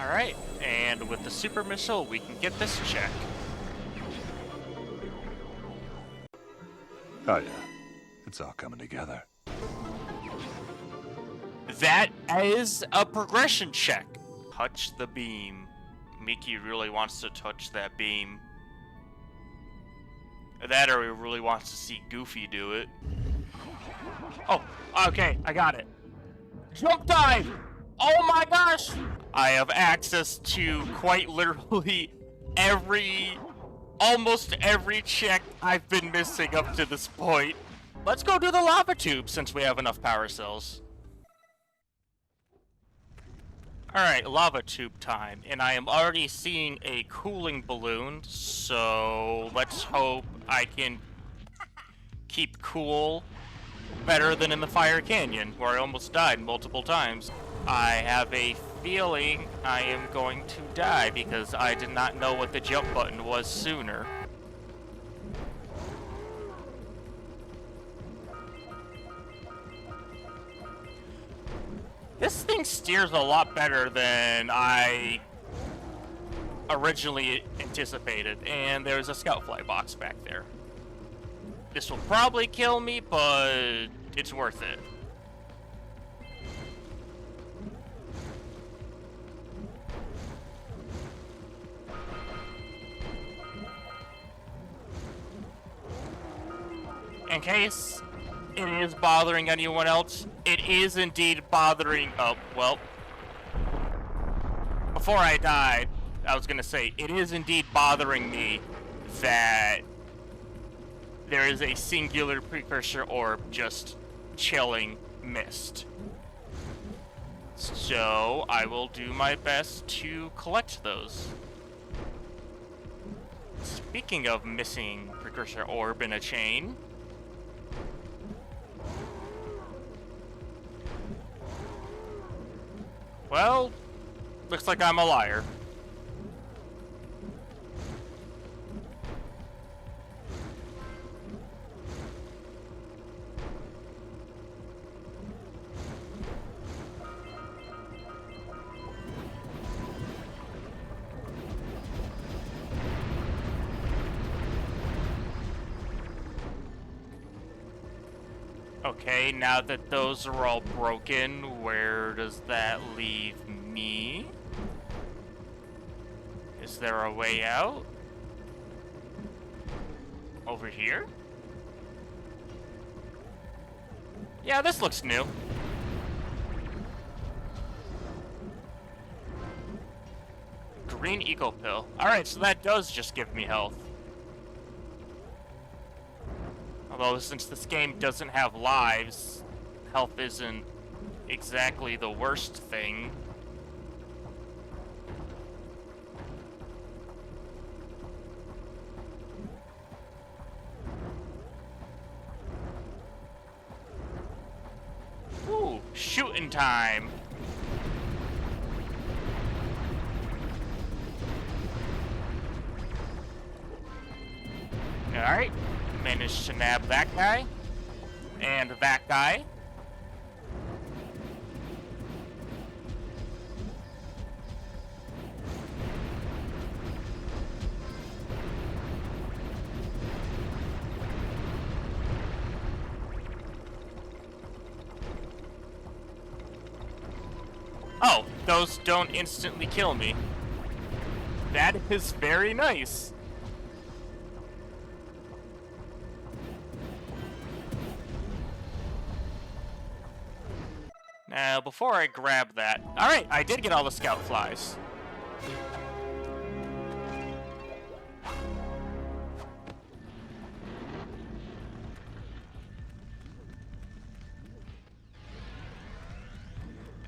Alright, and with the super missile, we can get this check. Oh yeah, it's all coming together. That is a progression check. Touch the beam. Mickey really wants to touch that beam. That or he really wants to see Goofy do it. Oh, okay, I got it. Jump dive! Oh my gosh! I have access to quite literally almost every check I've been missing up to this point. Let's go do the lava tube since we have enough power cells. Alright, lava tube time, and I am already seeing a cooling balloon, so let's hope I can keep cool better than in the Fire Canyon, where I almost died multiple times. I have a feeling I am going to die because I did not know what the jump button was sooner. This thing steers a lot better than I originally anticipated, and there's a scout fly box back there. This will probably kill me, but it's worth it. In case it is bothering anyone else, it is indeed bothering... Oh, well. Before I died, I was gonna say, it is indeed bothering me that there is a singular precursor orb just chilling mist. So, I will do my best to collect those. Speaking of missing precursor orb in a chain... Well, looks like I'm a liar. Okay, now that those are all broken, where does that leave me? Is there a way out? Over here? Yeah, this looks new. Green Eco Pill. Alright, so that does just give me health. Although, since this game doesn't have lives, health isn't exactly the worst thing. Ooh, shooting time! Alright. Managed to nab that guy, and that guy. Oh, those don't instantly kill me. That is very nice. Now, before I grab that... Alright, I did get all the scout flies.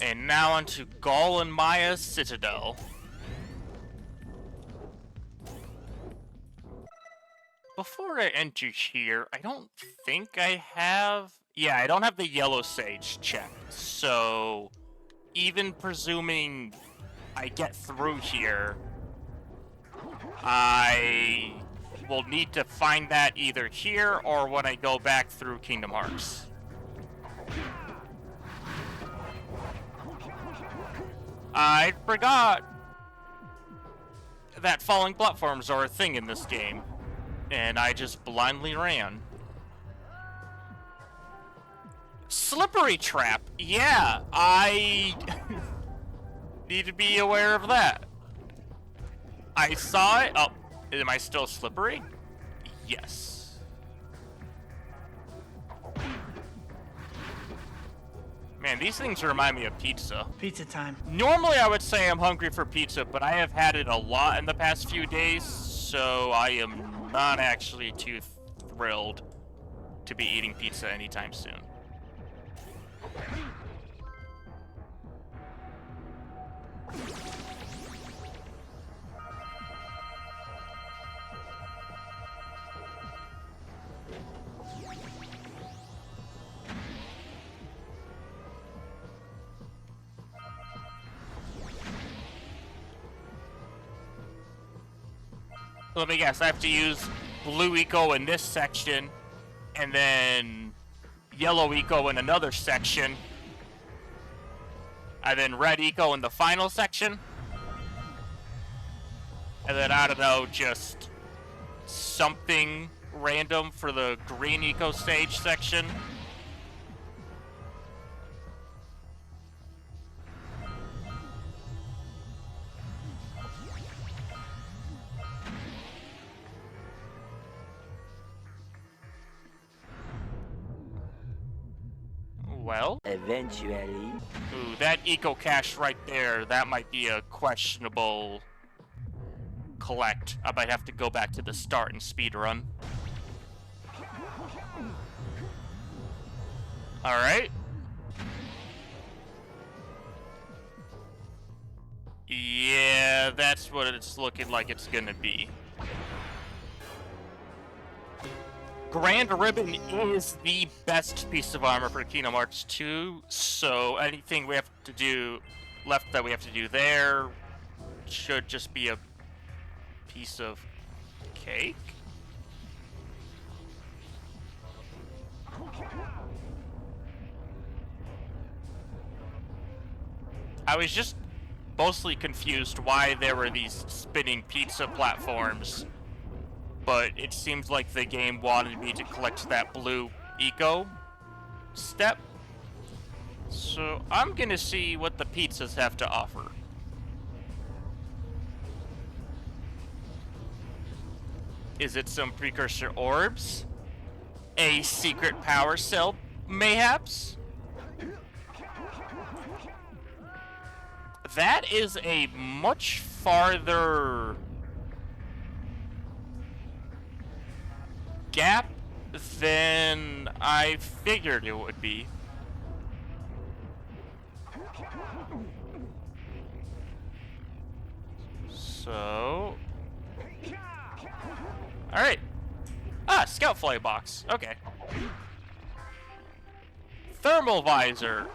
And now onto Gaul and Maya's Citadel. Before I enter here, I don't think I have... Yeah, I don't have the Yellow Sage checked, so even presuming I get through here, I will need to find that either here or when I go back through Kingdom Hearts. I forgot that falling platforms are a thing in this game, and I just blindly ran. Slippery trap. Yeah, I need to be aware of that. I saw it. Oh, am I still slippery? Yes. Man, these things remind me of pizza. Pizza time. Normally I would say I'm hungry for pizza, but I have had it a lot in the past few days, so I am not actually too thrilled to be eating pizza anytime soon. Let me guess, I have to use blue eco in this section, and then yellow eco in another section, and then red eco in the final section, and then, I don't know, just something random for the green eco stage section. Well, eventually. Ooh, that eco cache right there, that might be a questionable collect. I might have to go back to the start and speed run. Alright. Yeah, that's what it's looking like it's gonna be. Grand Ribbon is the best piece of armor for Kingdom Hearts 2, so anything we have to do left that we have to do there should just be a piece of cake. I was just mostly confused why there were these spinning pizza platforms, but it seems like the game wanted me to collect that blue eco step. So I'm gonna see what the pizzas have to offer. Is it some precursor orbs? A secret power cell, mayhaps? That is a much farther gap than I figured it would be. So... Alright. Ah, scout fly box. Okay. Thermal visor.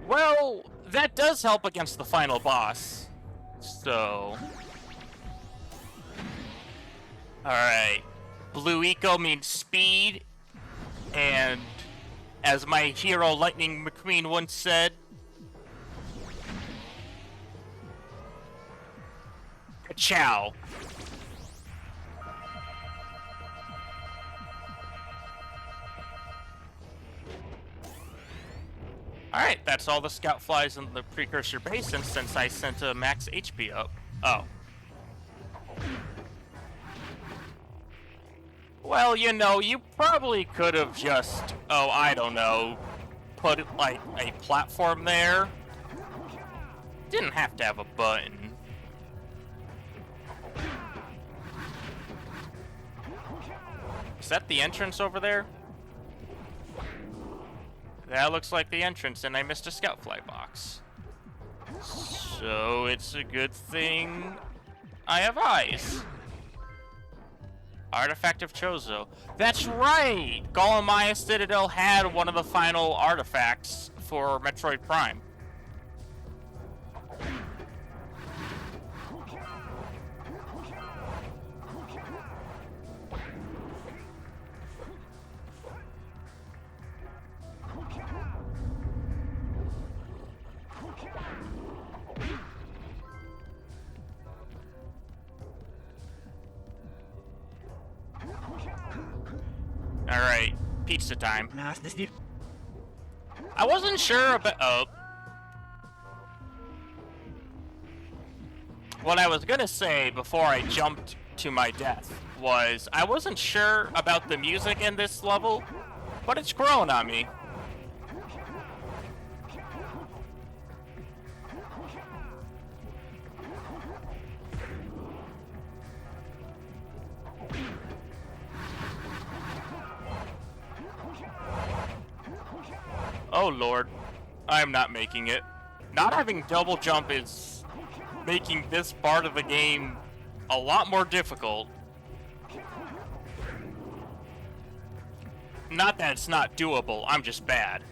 Well, that does help against the final boss. So... Alright. Blue eco means speed, and as my hero Lightning McQueen once said, ciao. Alright, that's all the scout flies in the precursor basin since I sent a max HP up. Oh. Well, you know, you probably could have just, oh, I don't know, put, like, a platform there. Didn't have to have a button. Is that the entrance over there? That looks like the entrance, and I missed a scout fly box. So it's a good thing I have eyes. Artifact of Chozo. That's right! Golem Citadel had one of the final artifacts for Metroid Prime. pizza time. I wasn't sure about... Oh. What I was gonna say before I jumped to my death was I wasn't sure about the music in this level, but it's grown on me. Oh lord, I am not making it. Not having double jump is making this part of the game a lot more difficult. Not that it's not doable, I'm just bad.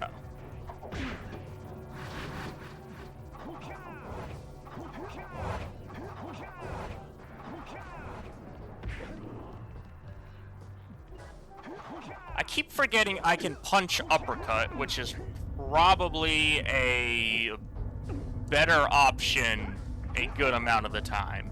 Oh. I keep forgetting I can punch uppercut, which is probably a better option a good amount of the time.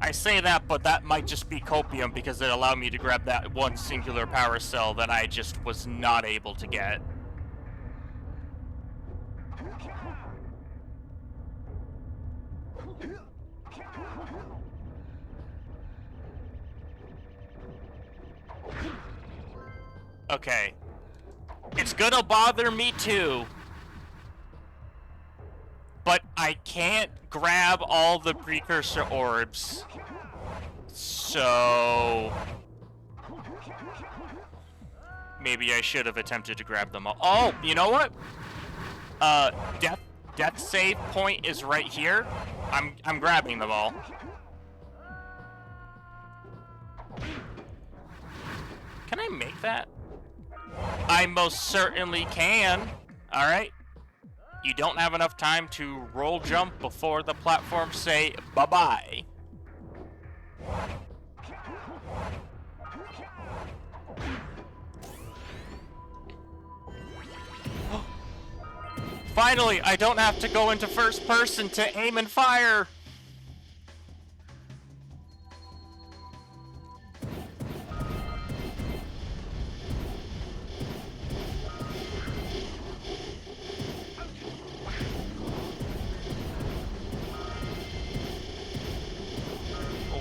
I say that, but that might just be copium because it allowed me to grab that one singular power cell that I just was not able to get. Okay. It's gonna bother me too. But I can't grab all the precursor orbs. So... maybe I should have attempted to grab them all. Oh, you know what? Death save point is right here. I'm grabbing them all. Can I make that? I most certainly can. Alright. You don't have enough time to roll jump before the platforms say bye-bye. Finally, I don't have to go into first person to aim and fire.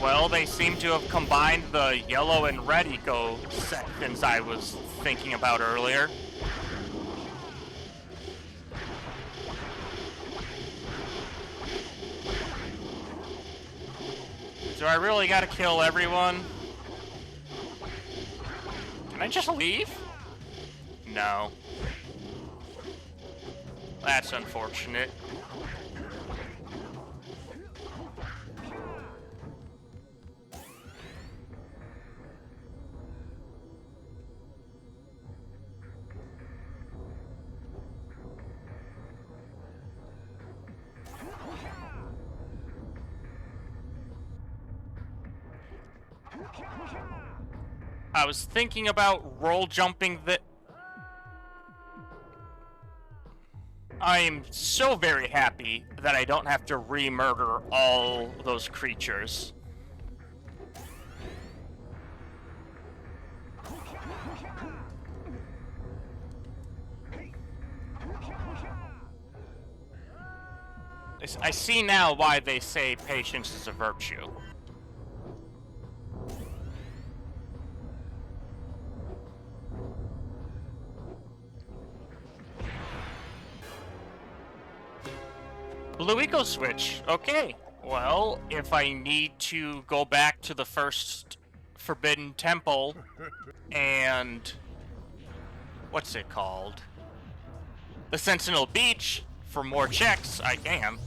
Well, they seem to have combined the yellow and red eco sections I was thinking about earlier. Do I really gotta kill everyone? Can I just leave? No. That's unfortunate. I was thinking about roll jumping the... I am so very happy that I don't have to re-murder all those creatures. I see now why they say patience is a virtue. Blue Eco Switch. Okay. Well, if I need to go back to the first Forbidden Temple and... what's it called? The Sentinel Beach for more checks, I can.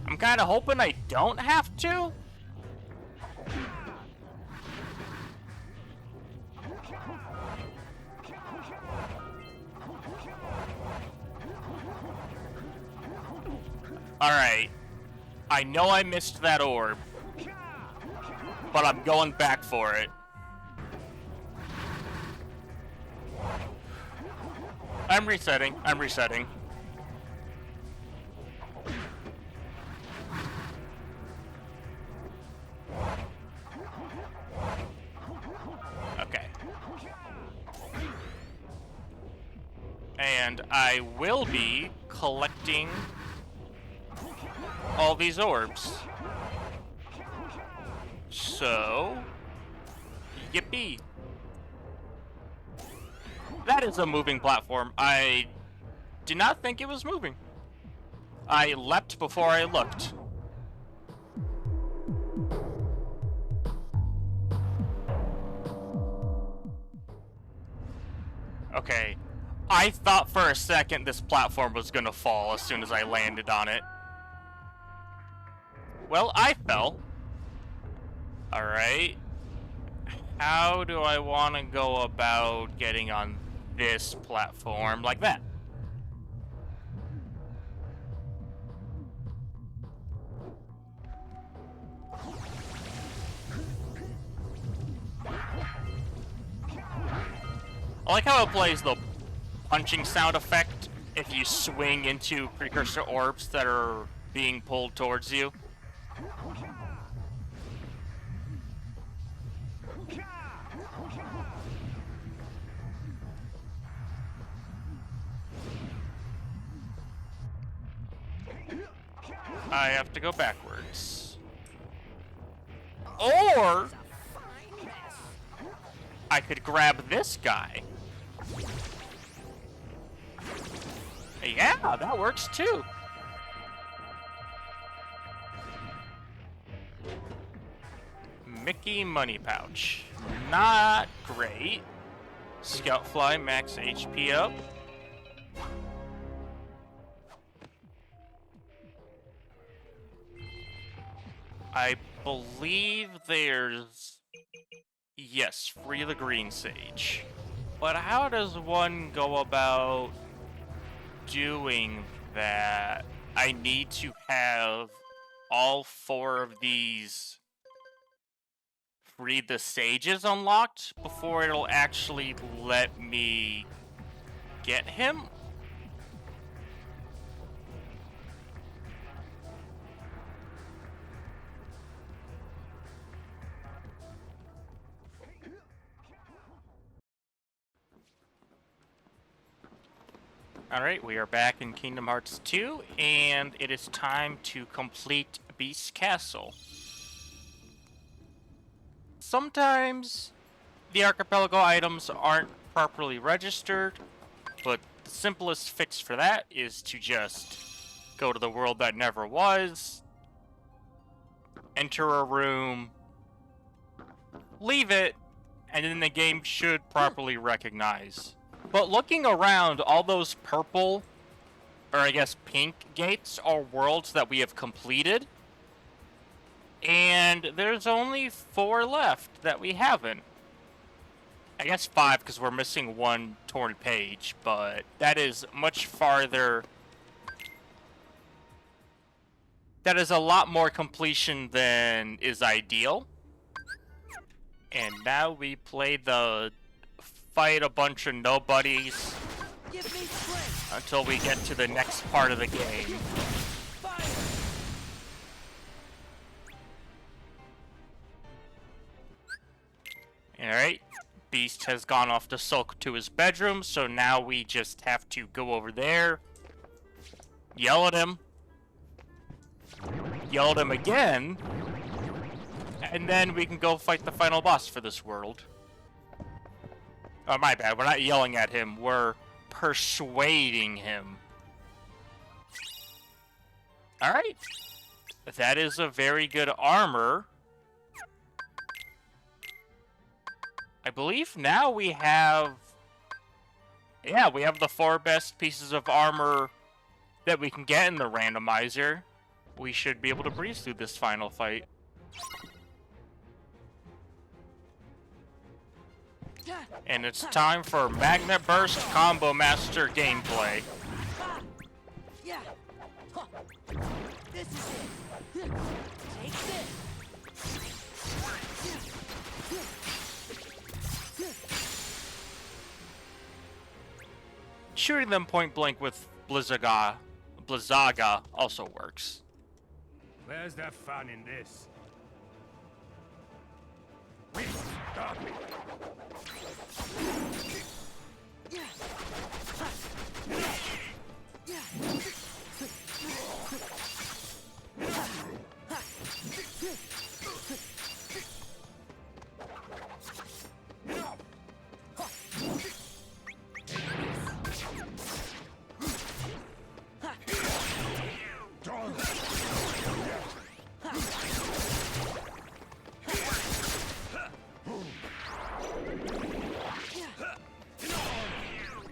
I'm kind of hoping I don't have to. Alright. I know I missed that orb, but I'm going back for it. I'm resetting. And I will be collecting all these orbs. So, yippee. That is a moving platform. I did not think it was moving. I leapt before I looked. Okay. I thought for a second this platform was gonna fall as soon as I landed on it. Well, I fell. Alright. How do I want to go about getting on this platform like that? I like how it plays the punching sound effect if you swing into precursor orbs that are being pulled towards you. I have to go backwards. Or I could grab this guy. Yeah, that works too. Mickey Money Pouch. Not great. Scoutfly, max HP up. I believe there's... Yes, free the green sage. But how does one go about doing that? I need to have all 4 of these free the sages unlocked before it'll actually let me get him? Alright, we are back in Kingdom Hearts 2, and it is time to complete Beast Castle. Sometimes the archipelago items aren't properly registered, but the simplest fix for that is to just go to the world that never was, enter a room, leave it, and then the game should properly recognize. But looking around, all those purple, or I guess pink gates are worlds that we have completed. And there's only 4 left that we haven't. I guess 5 because we're missing 1 torn page, but that is much farther. That is a lot more completion than is ideal. And now we play the fight a bunch of nobodies until we get to the next part of the game. Alright, Beast has gone off to sulk to his bedroom, so now we just have to go over there, yell at him again, and then we can go fight the final boss for this world. Oh, my bad. We're not yelling at him. We're persuading him. Alright. That is a very good armor. I believe now we have... Yeah, we have the 4 best pieces of armor that we can get in the randomizer. We should be able to breeze through this final fight. And it's time for Magnet Burst Combo Master gameplay. Yeah. This is it. Take this. Shooting them point blank with Blizzaga also works. Where's the fun in this? Stop it!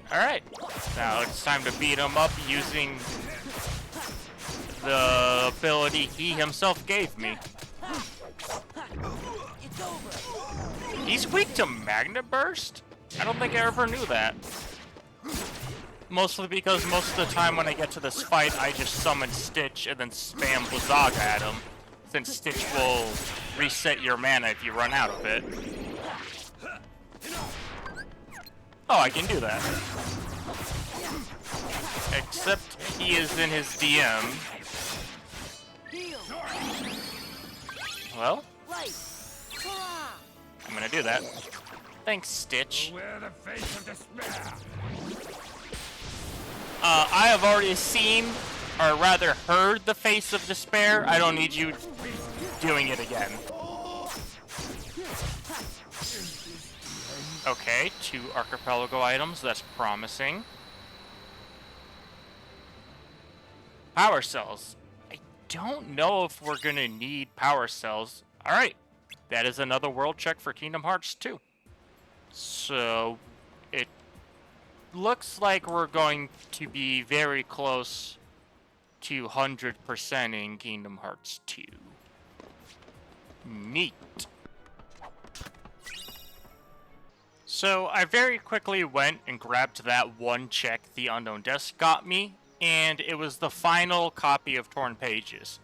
Alright, now it's time to beat him up using the ability he himself gave me. It's over. He's weak to Magnet Burst? I don't think I ever knew that. Mostly because most of the time when I get to this fight, I just summon Stitch and then spam Blizzaga at him, since Stitch will reset your mana if you run out of it. Oh, I can do that. Except he is in his DM. Heal. Well, Light. Hurrah. I'm gonna do that. Thanks, Stitch. Wear the face of despair. I have already seen, or rather heard, the face of despair. I don't need you doing it again. Okay, 2 archipelago items. That's promising. Power cells. I don't know if we're gonna need power cells. Alright, that is another world check for Kingdom Hearts 2. So, it looks like we're going to be very close to 100%ing Kingdom Hearts 2. Neat. So, I very quickly went and grabbed that one check the Unknown Desk got me, and it was the final copy of Torn Pages.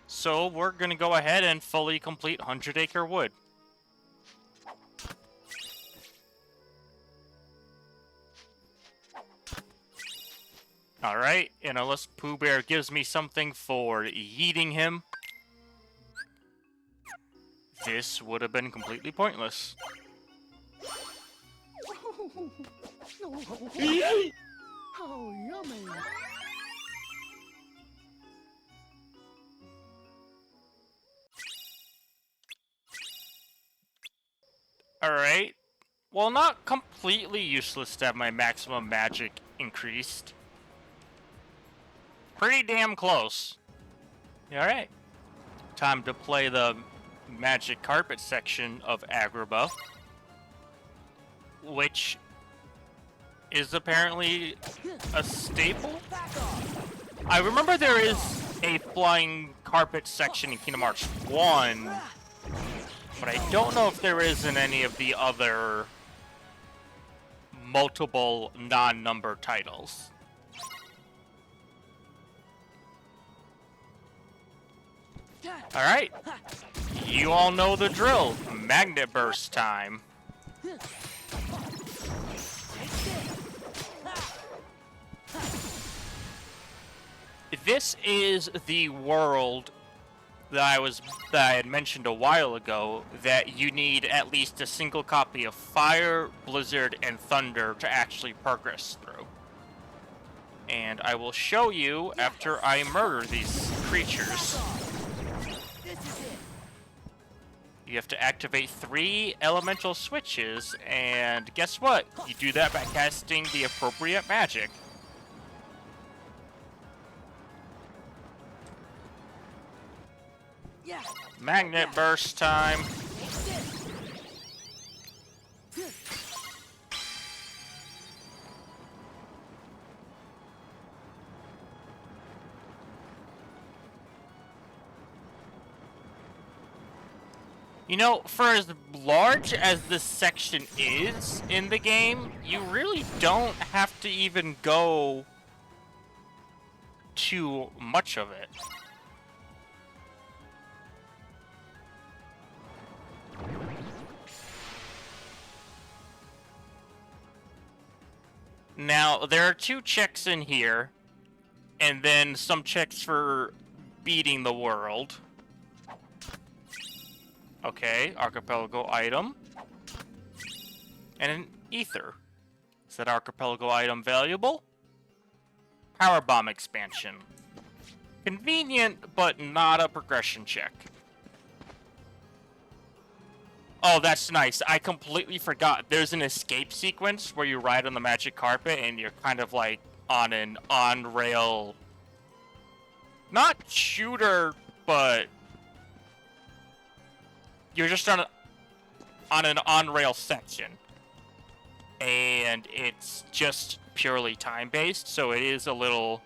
So, we're gonna go ahead and fully complete 100 Acre Wood. Alright, and unless Pooh Bear gives me something for yeeting him, this would have been completely pointless. Oh, yummy. Alright. Well, not completely useless to have my maximum magic increased. Pretty damn close. Alright. Time to play the magic carpet section of Agrabah, which is apparently a staple? I remember there is a flying carpet section in Kingdom Hearts 1, but I don't know if there is in any of the other multiple non-number titles. Alright, you all know the drill. Magnet Burst time. This is the world that I had mentioned a while ago, that you need at least a single copy of Fire, Blizzard, and Thunder to actually progress through. And I will show you after I murder these creatures. This is it. You have to activate 3 elemental switches, and guess what? You do that by casting the appropriate magic. Yeah. Magnet Burst time. You know, for as large as this section is in the game, you really don't have to even go too much of it. Now, there are 2 checks in here, and then some checks for beating the world. Okay, archipelago item. And an ether. Is that archipelago item valuable? Power bomb expansion. Convenient, but not a progression check. Oh, that's nice. I completely forgot. There's an escape sequence where you ride on the magic carpet and you're kind of like on an on-rail... Not shooter, but... You're just on an on-rail section. And it's just purely time-based, so it is a little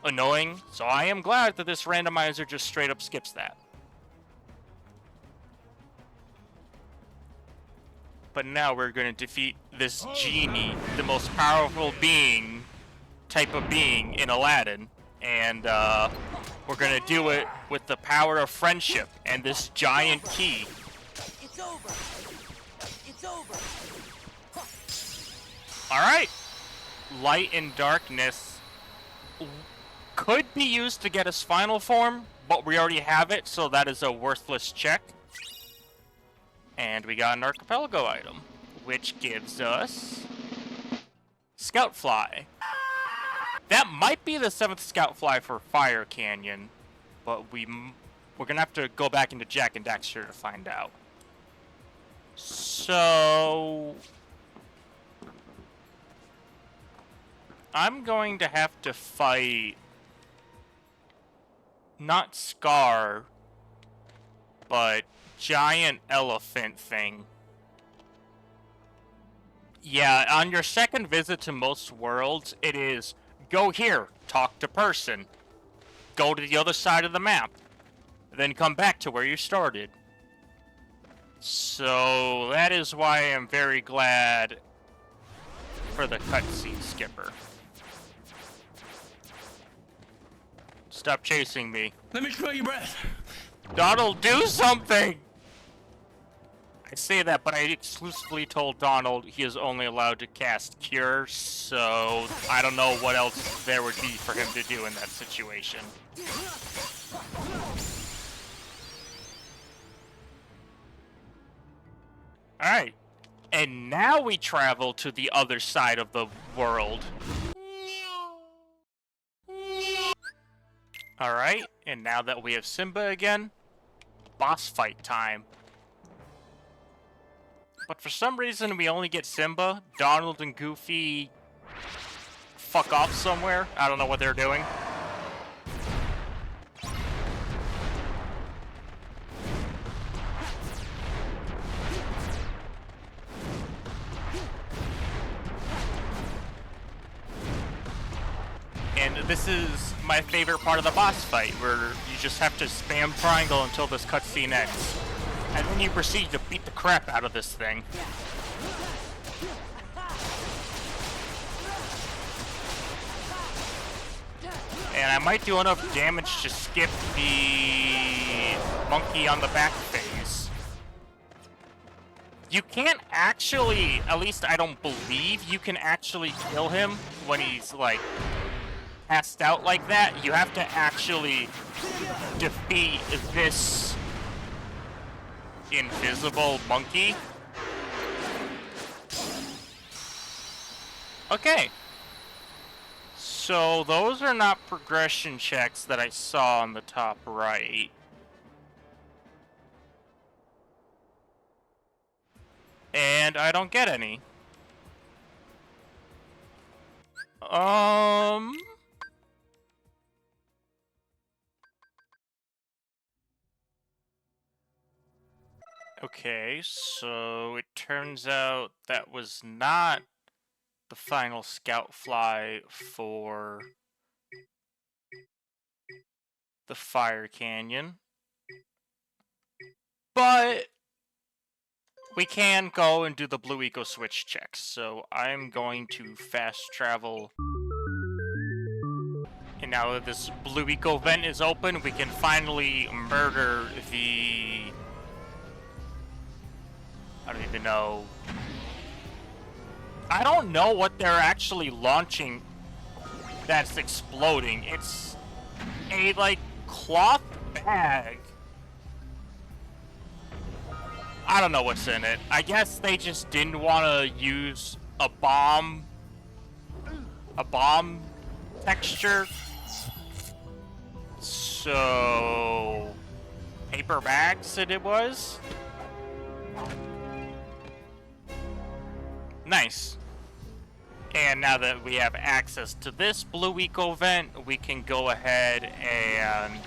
annoying. So I am glad that this randomizer just straight up skips that. But now we're going to defeat this genie, the most powerful type of being in Aladdin. And we're going to do it with the power of friendship and this giant key. It's over. It's over. Alright. Light and darkness could be used to get his final form, but we already have it, so that is a worthless check. And we got an archipelago item, which gives us Scout Fly. That might be the 7th Scout Fly for Fire Canyon, but we're gonna have to go back into Jak and Daxter to find out. So I'm going to have to fight not Scar, but giant elephant thing. Yeah, on your second visit to most worlds, it is go here, talk to person, go to the other side of the map, then come back to where you started. So that is why I'm very glad for the cutscene skipper. Stop chasing me. Let me smell your breath. Donald, do something! I say that, but I exclusively told Donald he is only allowed to cast Cure, so I don't know what else there would be for him to do in that situation. Alright, and now we travel to the other side of the world. Alright, and now that we have Simba again, boss fight time. But for some reason, we only get Simba. Donald and Goofy fuck off somewhere. I don't know what they're doing. And this is my favorite part of the boss fight, where you just have to spam triangle until this cutscene ends. And then you proceed to beat the crap out of this thing. And I might do enough damage to skip the monkey on the back phase. You can't actually, at least I don't believe, you can actually kill him when he's like passed out like that. You have to actually defeat this invisible monkey. Okay. So those are not progression checks that I saw on the top right. And I don't get any. Okay, so it turns out that was not the final Scout Fly for the Fire Canyon. But we can go and do the Blue Eco Switch checks, so I'm going to fast travel. And now that this Blue Eco vent is open, we can finally murder the... I don't even know. I don't know what they're actually launching that's exploding. It's a, like, cloth bag. I don't know what's in it. I guess they just didn't want to use a bomb texture. So, paper bags it was. Nice. And now that we have access to this Blue Eco vent, we can go ahead and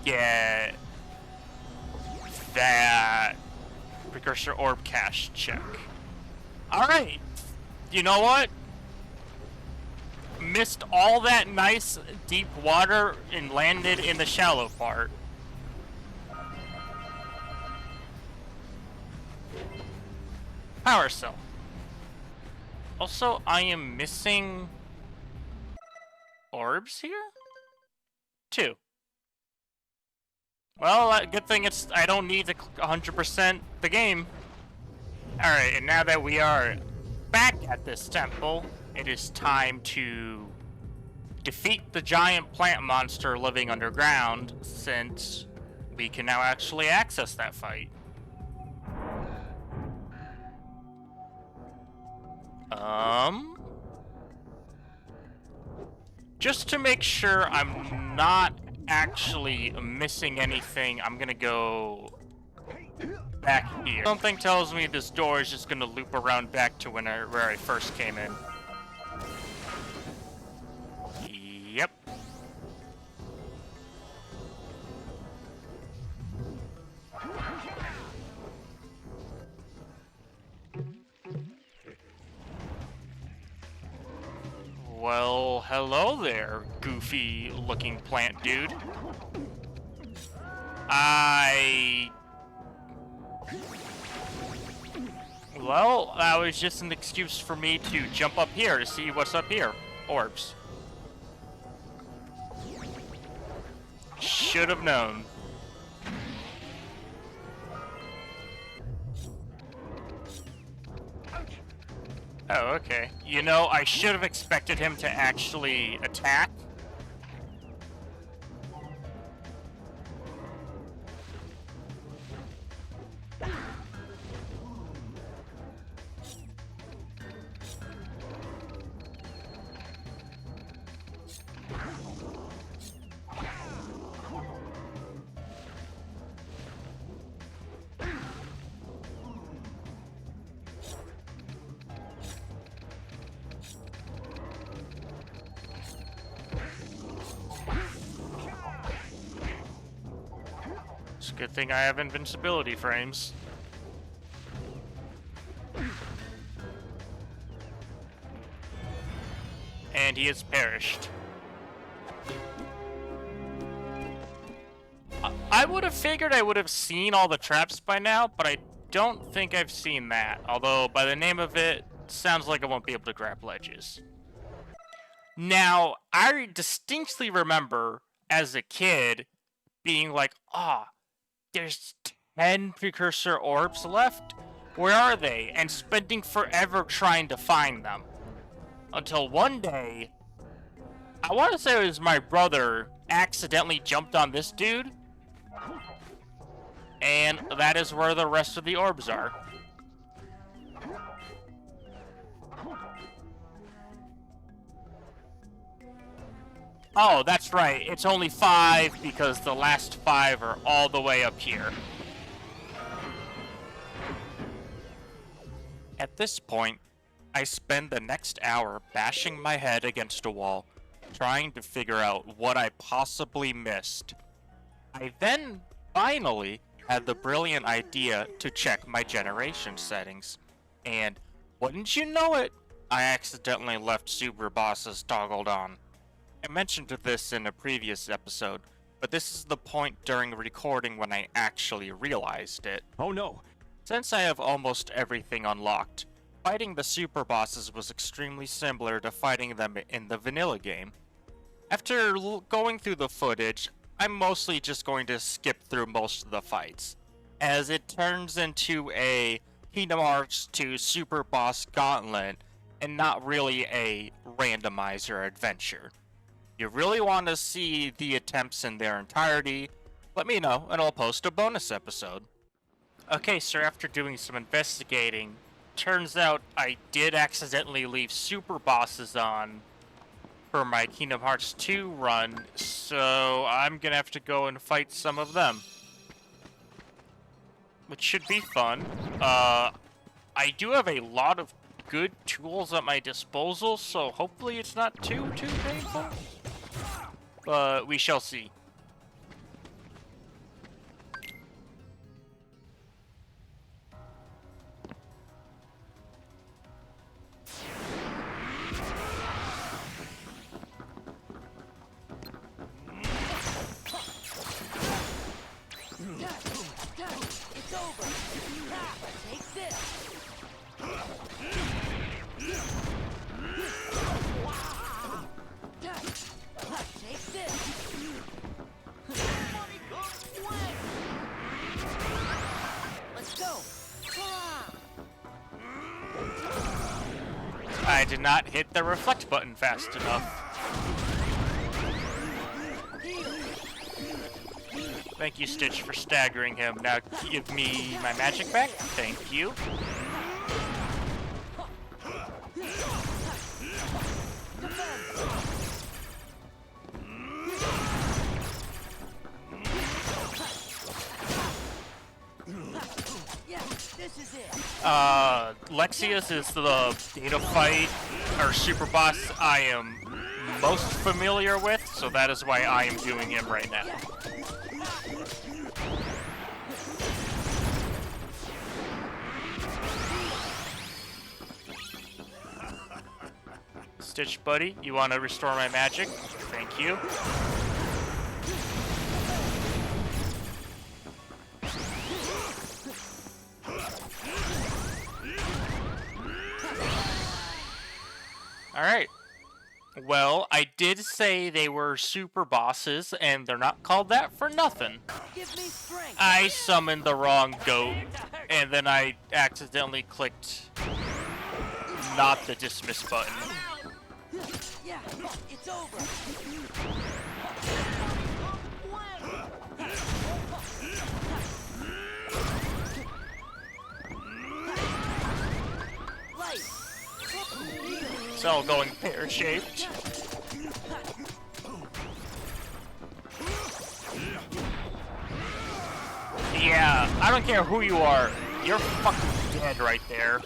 get that Precursor Orb Cache check. Alright. You know what? Missed all that nice deep water and landed in the shallow part. Power cell. Also, I am missing orbs here? 2. Well, good thing I don't need to 100% the game. Alright, and now that we are back at this temple, it is time to defeat the giant plant monster living underground, since we can now actually access that fight. Just to make sure I'm not actually missing anything, I'm gonna go back here. Something tells me this door is just gonna loop around back to where I first came in. Yep. Well, hello there, goofy-looking plant dude. Well, that was just an excuse for me to jump up here to see what's up here. Orbs. Should have known. Oh, okay. You know, I should have expected him to actually attack. It's a good thing I have invincibility frames. And he has perished. I would have figured I would have seen all the traps by now, but I don't think I've seen that. Although, by the name of it, sounds like I won't be able to grab ledges. Now, I distinctly remember, as a kid, being like, there's 10 precursor orbs left? Where are they? And spending forever trying to find them. Until one day, I want to say it was my brother accidentally jumped on this dude. And that is where the rest of the orbs are. Oh, that's right. It's only 5 because the last 5 are all the way up here. At this point, I spend the next hour bashing my head against a wall, trying to figure out what I possibly missed. I then finally had the brilliant idea to check my generation settings. And wouldn't you know it, I accidentally left Superbosses toggled on. I mentioned this in a previous episode, but this is the point during recording when I actually realized it. Oh no! Since I have almost everything unlocked, fighting the Superbosses was extremely similar to fighting them in the vanilla game. After going through the footage, I'm mostly just going to skip through most of the fights, as it turns into a Kingdom Hearts 2 Super Boss Gauntlet and not really a randomizer adventure. If you really want to see the attempts in their entirety, let me know and I'll post a bonus episode. Okay, so after doing some investigating, turns out I did accidentally leave Super Bosses on for my Kingdom Hearts 2 run, so I'm gonna have to go and fight some of them. Which should be fun. I I do have a lot of good tools at my disposal, so hopefully it's not too painful. But we shall see. It's over. Take this. Take this. Let's go. I did not hit the reflect button fast enough. Thank you, Stitch, for staggering him. Now give me my magic back. Thank you. Yeah, this is it. Lexius is the data fight, or super boss I am most familiar with, so that is why I am doing him right now. Stitch, buddy, you want to restore my magic? Thank you. Alright. Well, I did say they were super bosses, and they're not called that for nothing. Give me strength. I summoned the wrong goat, and then I accidentally clicked not the dismiss button. Yeah, it's over. Light. It's all going pear-shaped. Yeah, I don't care who you are. You're fucking dead right there.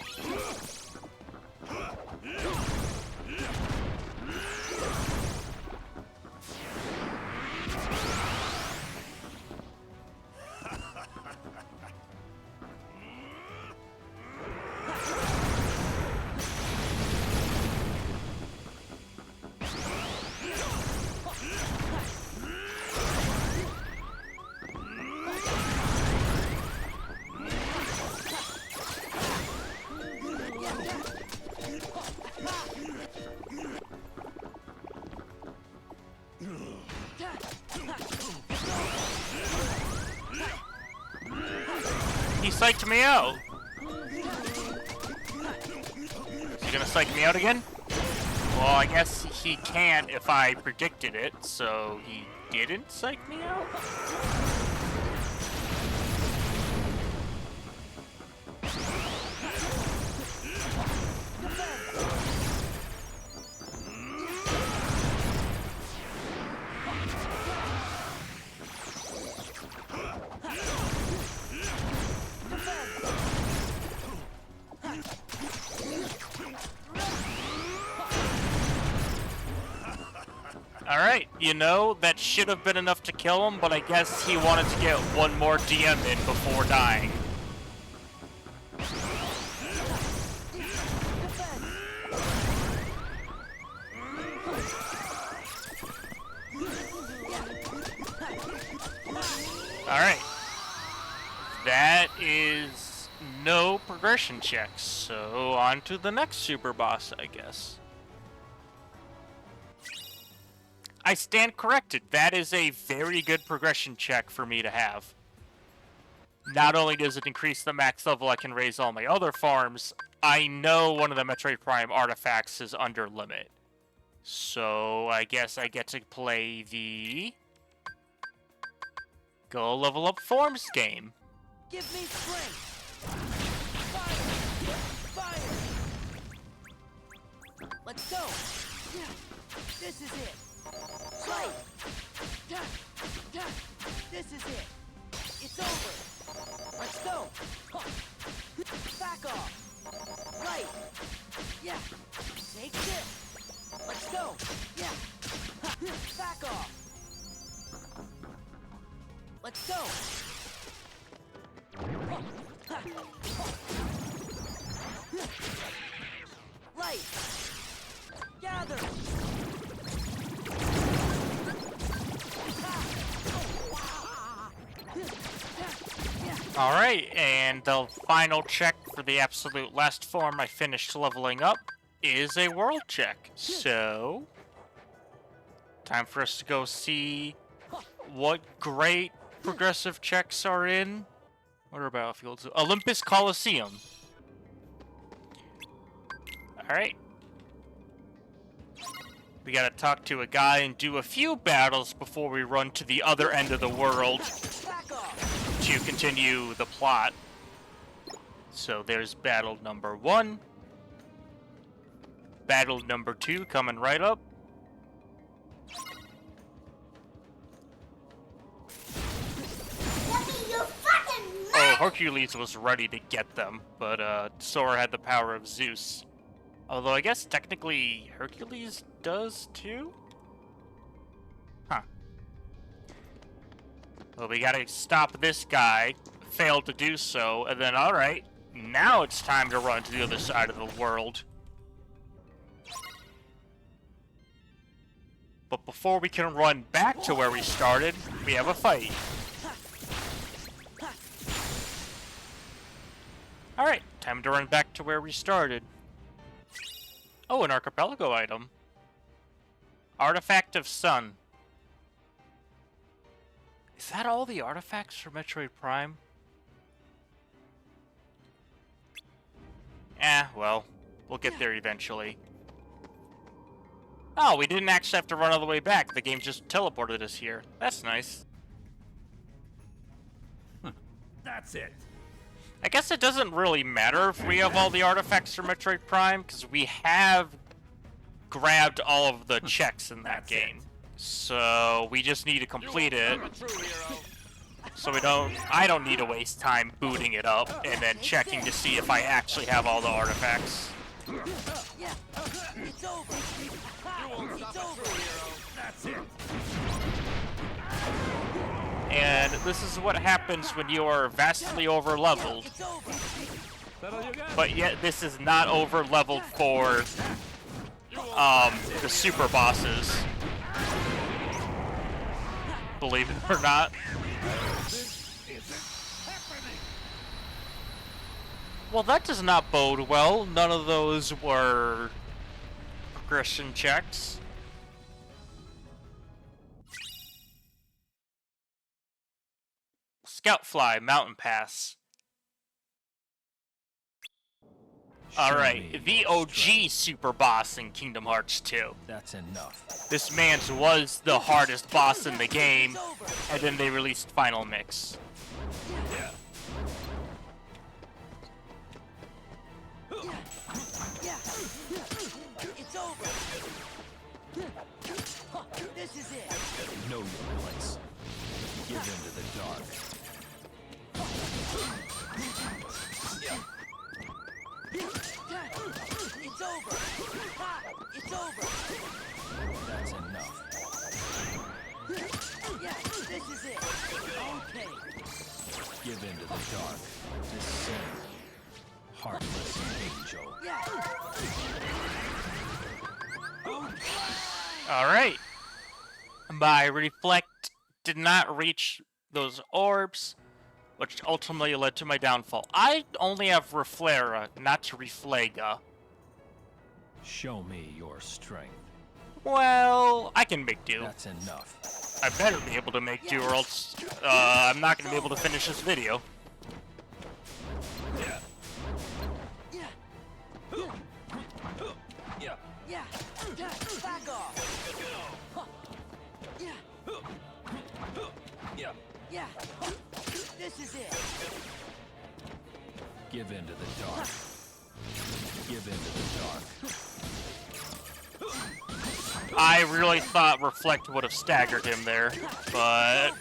He psyched me out. Is he gonna psych me out again? Well, I guess he can't if I predicted it, so he didn't psych me out? Alright, you know, that should have been enough to kill him, but I guess he wanted to get one more DM in before dying. Alright. That is no progression checks, so on to the next super boss, I guess. I stand corrected. That is a very good progression check for me to have. Not only does it increase the max level I can raise all my other farms, I know one of the Metroid Prime artifacts is under limit. So I guess I get to play the Go Level Up Forms game. Give me strength. Fire. Fire. Let's go. Yeah, this is it. Fight! This is it. It's over. Let's go. Back off. Light. Yeah. Take this. Let's go. Yeah. Ha. Back off. Let's go. Ha. Light. Gather. Alright, and the final check for the absolute last form I finished leveling up is a world check. So, time for us to go see what great progressive checks are in. What are battlefields? Olympus Coliseum. Alright. We gotta talk to a guy and do a few battles before we run to the other end of the world to continue the plot. So there's battle number 1. Battle number 2 coming right up. Oh, Hercules was ready to get them, but Sora had the power of Zeus. Although I guess technically Hercules does too? Huh. Well, we gotta stop this guy. Failed to do so, and then alright, now it's time to run to the other side of the world. But before we can run back to where we started, we have a fight. Alright, time to run back to where we started. Oh, an archipelago item. Artifact of Sun. Is that all the artifacts for Metroid Prime? Well, we'll get there eventually. Oh, we didn't actually have to run all the way back. The game just teleported us here. That's nice. That's it. I guess it doesn't really matter if we have all the artifacts for Metroid Prime, because we have grabbed all of the checks in that game. So we just need to complete it. So I don't need to waste time booting it up and then checking to see if I actually have all the artifacts. Yeah. It's over. It's over. That's it. And this is what happens when you are vastly over-leveled. It's over. But yet this is not over-leveled for the super bosses. Believe it or not. Well, that does not bode well. None of those were progression checks. Scoutfly Mountain Pass. Alright, the OG super boss in Kingdom Hearts 2. That's enough. This man's was the hardest boss in the game, and then they released Final Mix. Yeah. It's over. This is it. Know your place. Give into the dark. It's over. It's over. That's enough. Yeah, this is it. Okay. Give into the dark. Descend. Heartless angel. Yeah. Alright. My reflect did not reach those orbs, which ultimately led to my downfall. I only have Reflera, not Reflega. Show me your strength. Well, I can make do. That's enough. I better be able to make do, or else I'm not going to be able to finish this video. Yeah. Back off. Yeah. This is it. Give into the dark. Give into the dark. I really thought Reflect would have staggered him there, but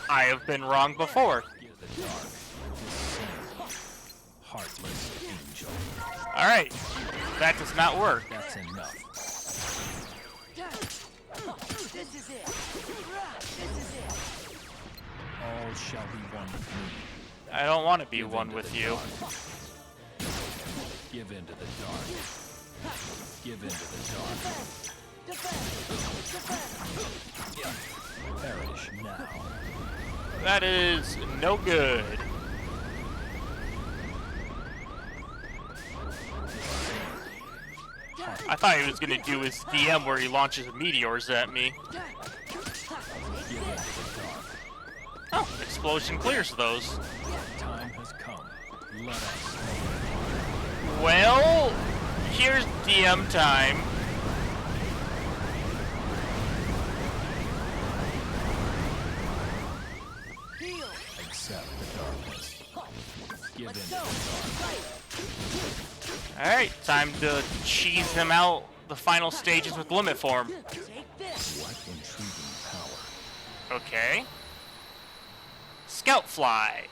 I have been wrong before. Give the dark. Descend. Heartless angel. Alright, that does not work. That's enough. This is it. This is it. All shall be one with me. I don't want to be Give one in to with the you. dark. Give in to the dark. Give in to the dark. Perish now. That is no good. I thought he was gonna do his DM where he launches meteors at me. Give in to the dark. Oh, explosion clears those. Time has come. Let us. Well, here's DM time. Heal. Accept the darkness. Give in to Let's the go. dark. Fight. Alright, time to cheese him out the final stages with limit form. Take this. What intriguing power. Okay. Scout Fly.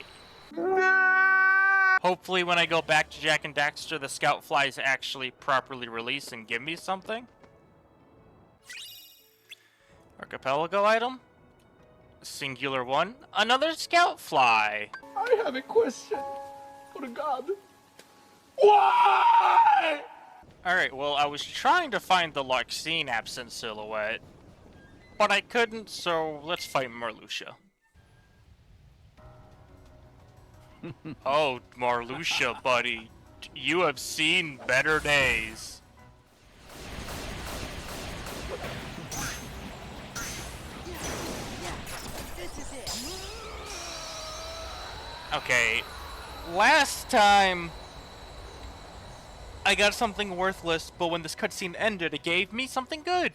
Hopefully when I go back to Jak and Daxter, the Scout Flies actually properly release and give me something. Archipelago item. Singular one. Another Scout Fly. I have a question for God. Why? Alright, well, I was trying to find the Larxene absent silhouette, but I couldn't, so let's fight Marluxia. Oh, Marluxia, buddy. You have seen better days. This is it. Okay, last time I got something worthless, but when this cutscene ended, it gave me something good.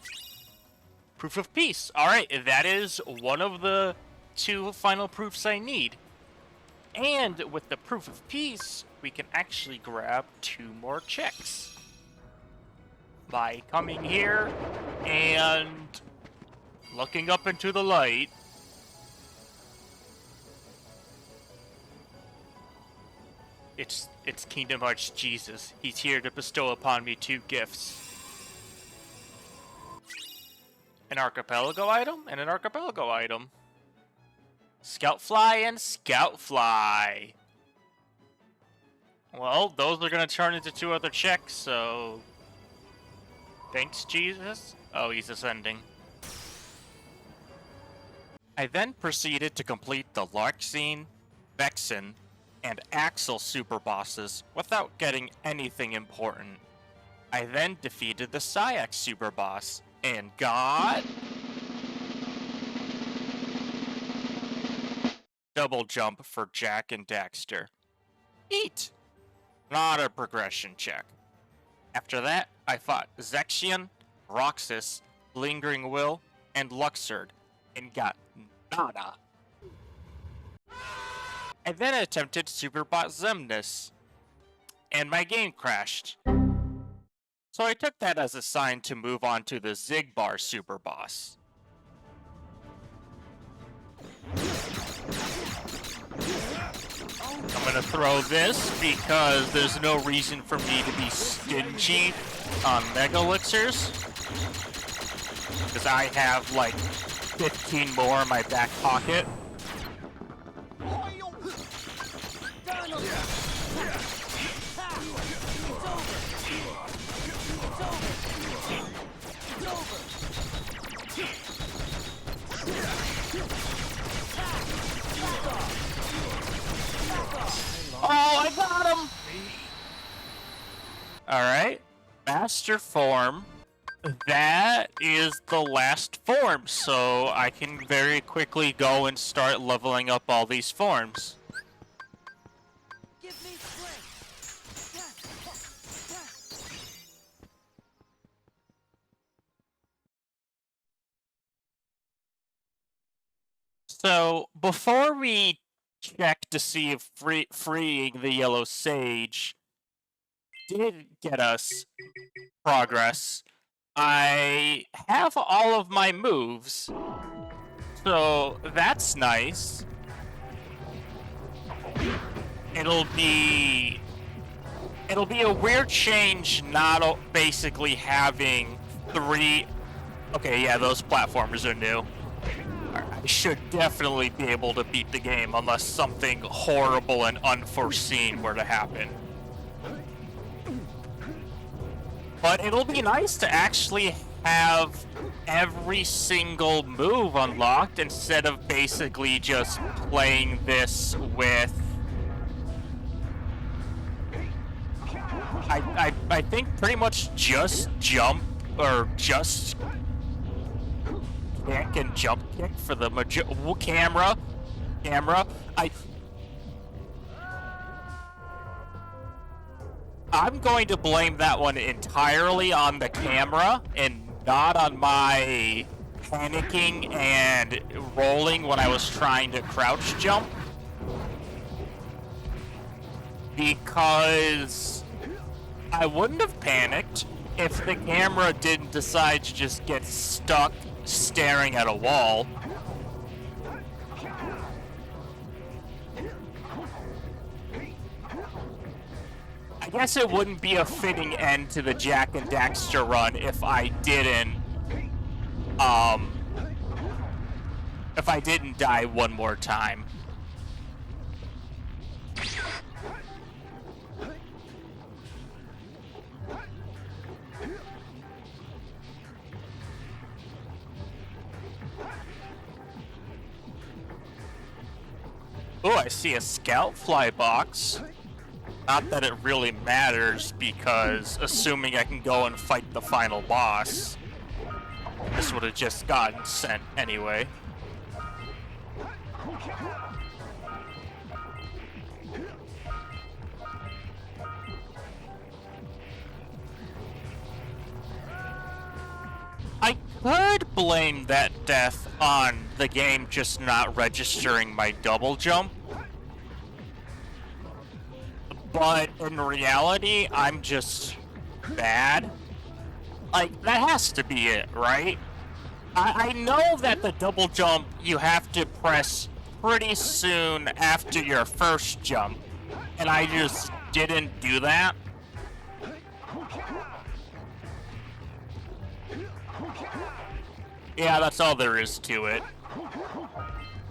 Proof of peace. Alright, that is one of the 2 final proofs I need. And with the proof of peace, we can actually grab 2 more checks. By coming here and looking up into the light. It's Kingdom Hearts Jesus. He's here to bestow upon me 2 gifts. An Archipelago item and an Archipelago item. Scout Fly and Scout Fly. Well, those are gonna turn into 2 other checks, so... Thanks, Jesus. Oh, he's ascending. I then proceeded to complete the Larxene, Vexen, and Axel Superbosses without getting anything important. I then defeated the Jak Superboss, and got... double jump for Jak and Daxter. Eat! Not a progression check. After that, I fought Zexion, Roxas, Lingering Will, and Luxord, and got nada. I then attempted Superbot Zemnis, and my game crashed. So I took that as a sign to move on to the Xigbar Superboss. I'm gonna throw this because there's no reason for me to be stingy on Mega Elixirs. Because I have like 15 more in my back pocket. Oh, I got him! Alright. Master form. That is the last form, so I can very quickly go and start leveling up all these forms. Give me strength. So, before we check to see if freeing the Yellow Sage did get us progress, I have all of my moves, so that's nice. It'll be it'll be a weird change not basically having 3... Okay, yeah, those platformers are new. I should definitely be able to beat the game unless something horrible and unforeseen were to happen. But it'll be nice to actually have every single move unlocked instead of basically just playing this with... I think pretty much just jump, or just kick and jump kick for the camera. I'm going to blame that one entirely on the camera and not on my panicking and rolling when I was trying to crouch jump. Because I wouldn't have panicked if the camera didn't decide to just get stuck staring at a wall. I guess it wouldn't be a fitting end to the Jak and Daxter run if I didn't die one more time. Oh, I see a scout fly box. Not that it really matters, because assuming I can go and fight the final boss, this would have just gotten sent anyway. I could blame that death on the game just not registering my double jump. But in reality, I'm just bad. Like, that has to be it, right? I know that the double jump you have to press pretty soon after your first jump, and I just didn't do that. Yeah, that's all there is to it.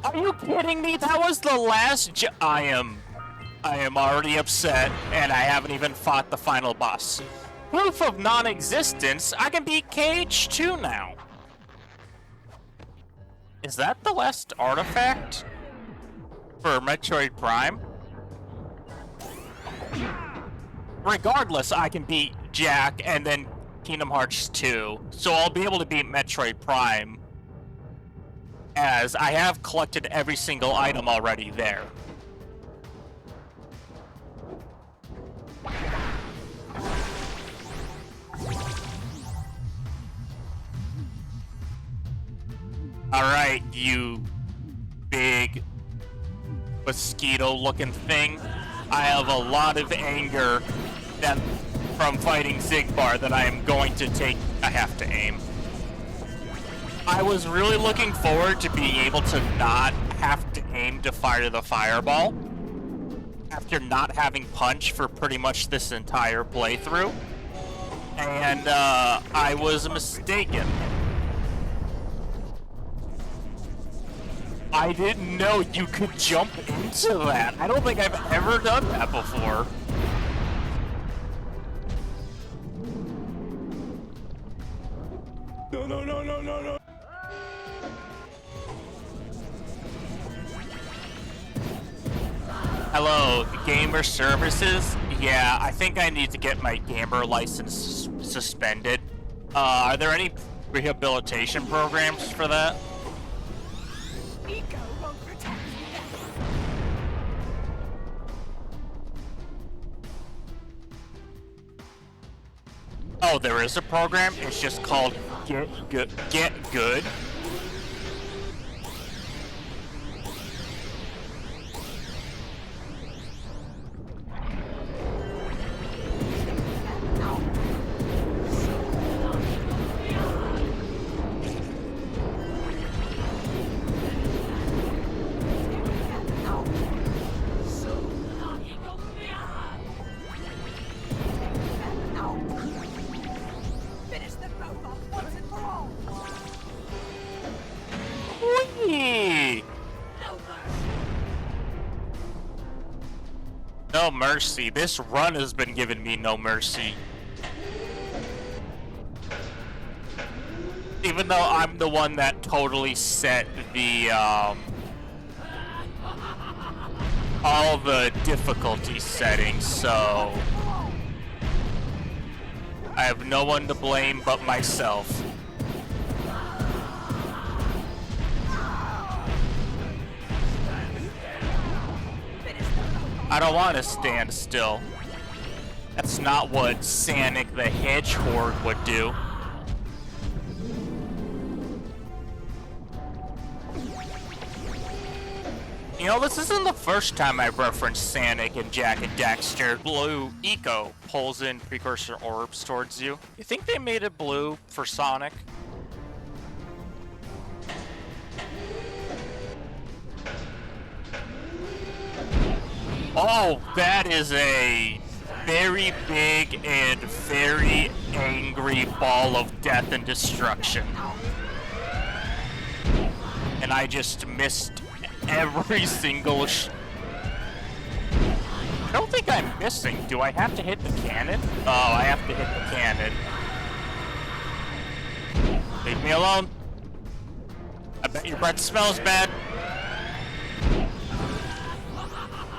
Are you kidding me? That was the last I am already upset, and I haven't even fought the final boss. Proof of non-existence, I can beat KH2 now. Is that the last artifact for Metroid Prime? Regardless, I can beat Jak and then Kingdom Hearts 2, so I'll be able to beat Metroid Prime, as I have collected every single item already there. Alright, you big mosquito-looking thing. I have a lot of anger from fighting Zigbar that I am going to take. I have to aim. I was really looking forward to being able to not have to aim to fire the fireball after not having punch for pretty much this entire playthrough. And I was mistaken. I didn't know you could jump into that. I don't think I've ever done that before. No. Hello, gamer services? Yeah, I think I need to get my gamer license suspended. Are there any rehabilitation programs for that? Oh, there is a program? It's just called Get Good. No mercy. This run has been giving me no mercy. Even though I'm the one that totally set the, all the difficulty settings, so I have no one to blame but myself. I don't want to stand still. That's not what Sonic the Hedgehog would do. You know, this isn't the first time I've referenced Sonic and Jak and Daxter. Blue Eco pulls in precursor orbs towards you. You think they made it blue for Sonic? Oh, that is a very big and very angry ball of death and destruction. And I just missed every single I don't think I'm missing. Do I have to hit the cannon? Oh, I have to hit the cannon. Leave me alone. I bet your breath smells bad.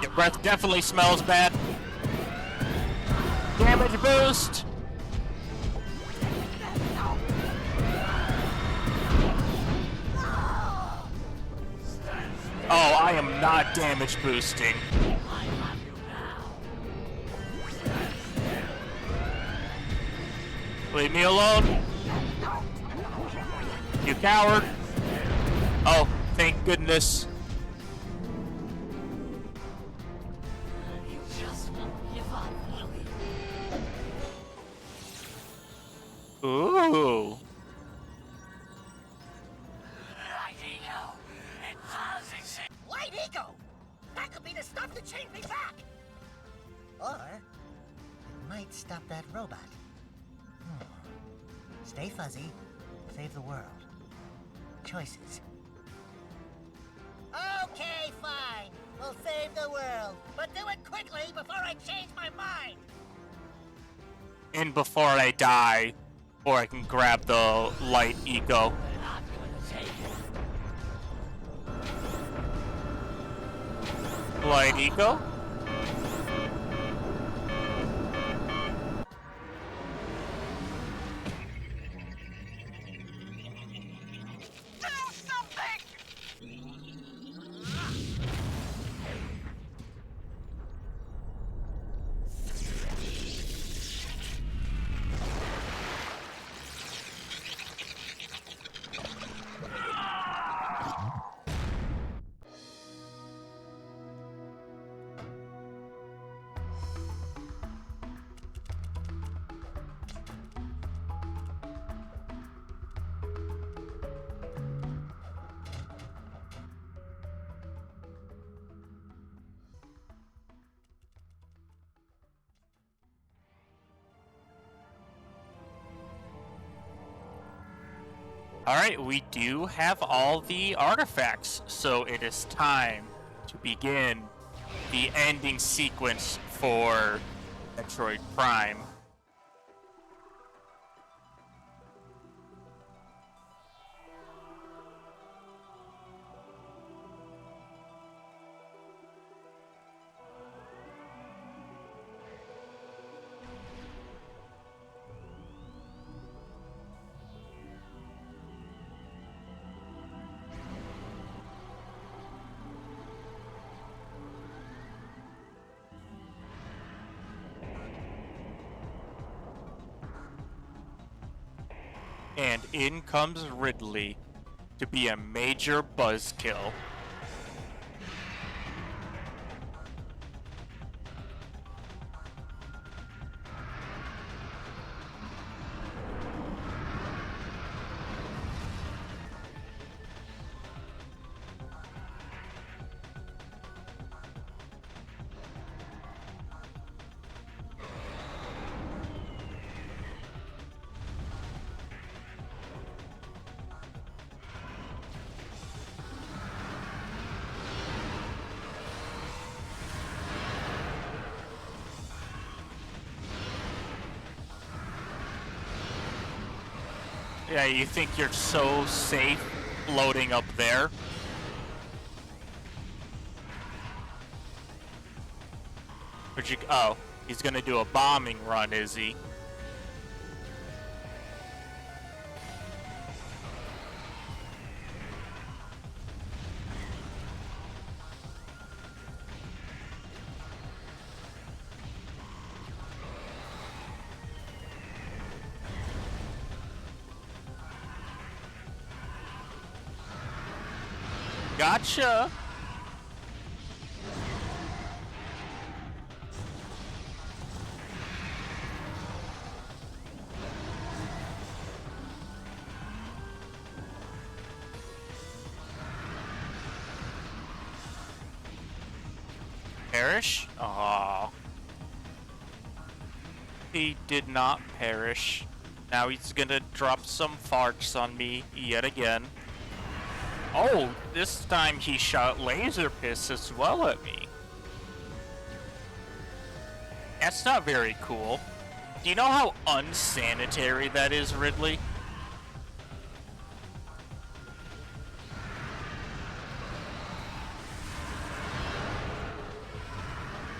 Your breath definitely smells bad. Damage boost. Oh, I am not damage boosting. Leave me alone. You coward. Oh, thank goodness. You just won't give up, will you? Ooh. Light ego! That could be the stuff that changed me back! Or it might stop that robot. Stay fuzzy, save the world. Choices. Okay, fine. We'll save the world, but do it quickly before I change my mind! And before I die, or I can grab the light eco. Light eco? Alright, we do have all the artifacts, so it is time to begin the ending sequence for Metroid Prime. And in comes Ridley to be a major buzzkill. Yeah, you think you're so safe floating up there? Would you? Oh, he's gonna do a bombing run, is he? Gotcha. Perish? Aww. He did not perish. Now he's gonna drop some farts on me yet again. Oh, this time he shot laser piss as well at me. That's not very cool. Do you know how unsanitary that is, Ridley?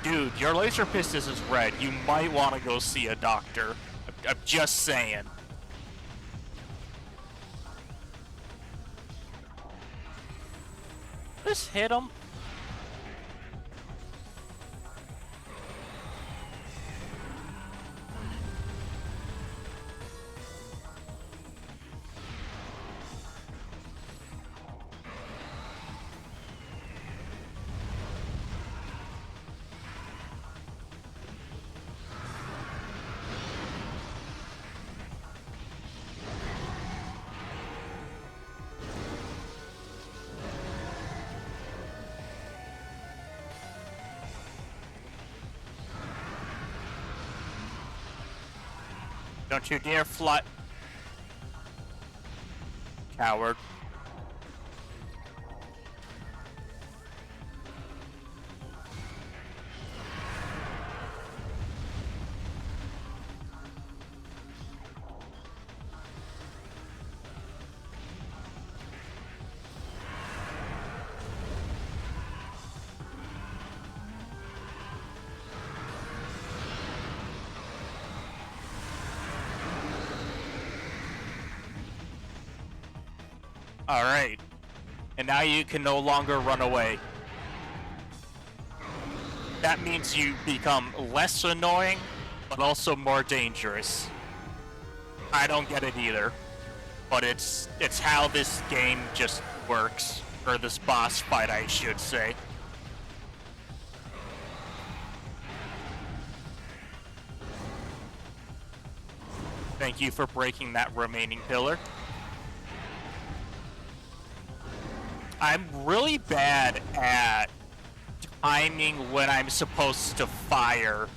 Dude, your laser piss is red. You might want to go see a doctor. I'm just saying. Just hit him. Don't you dare fly. Coward. Alright. And now you can no longer run away. That means you become less annoying, but also more dangerous. I don't get it either. But it's how this game just works. Or this boss fight, I should say. Thank you for breaking that remaining pillar. I'm really bad at timing when I'm supposed to fire.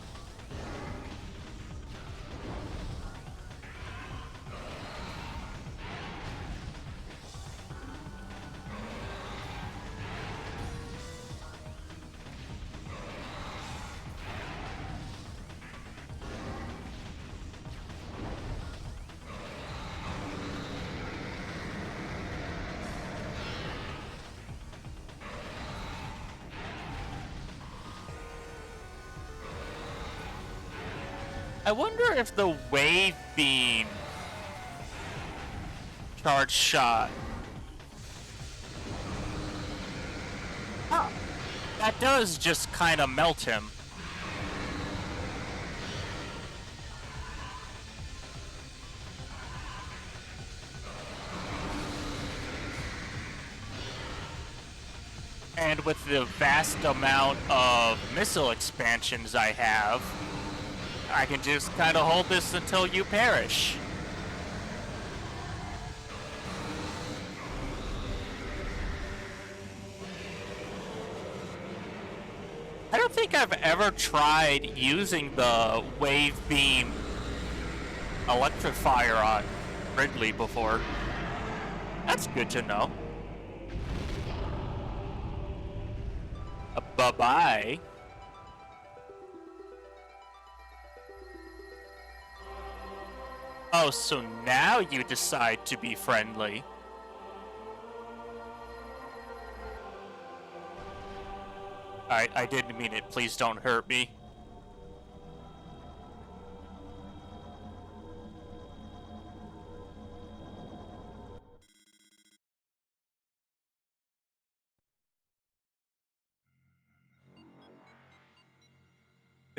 I wonder if the wave beam charge shot. Oh, that does just kind of melt him. And with the vast amount of missile expansions I have, I can just kind of hold this until you perish. I don't think I've ever tried using the wave beam electrifier on Ridley before. That's good to know. Bye-bye. Oh, so now you decide to be friendly. I didn't mean it. Please don't hurt me.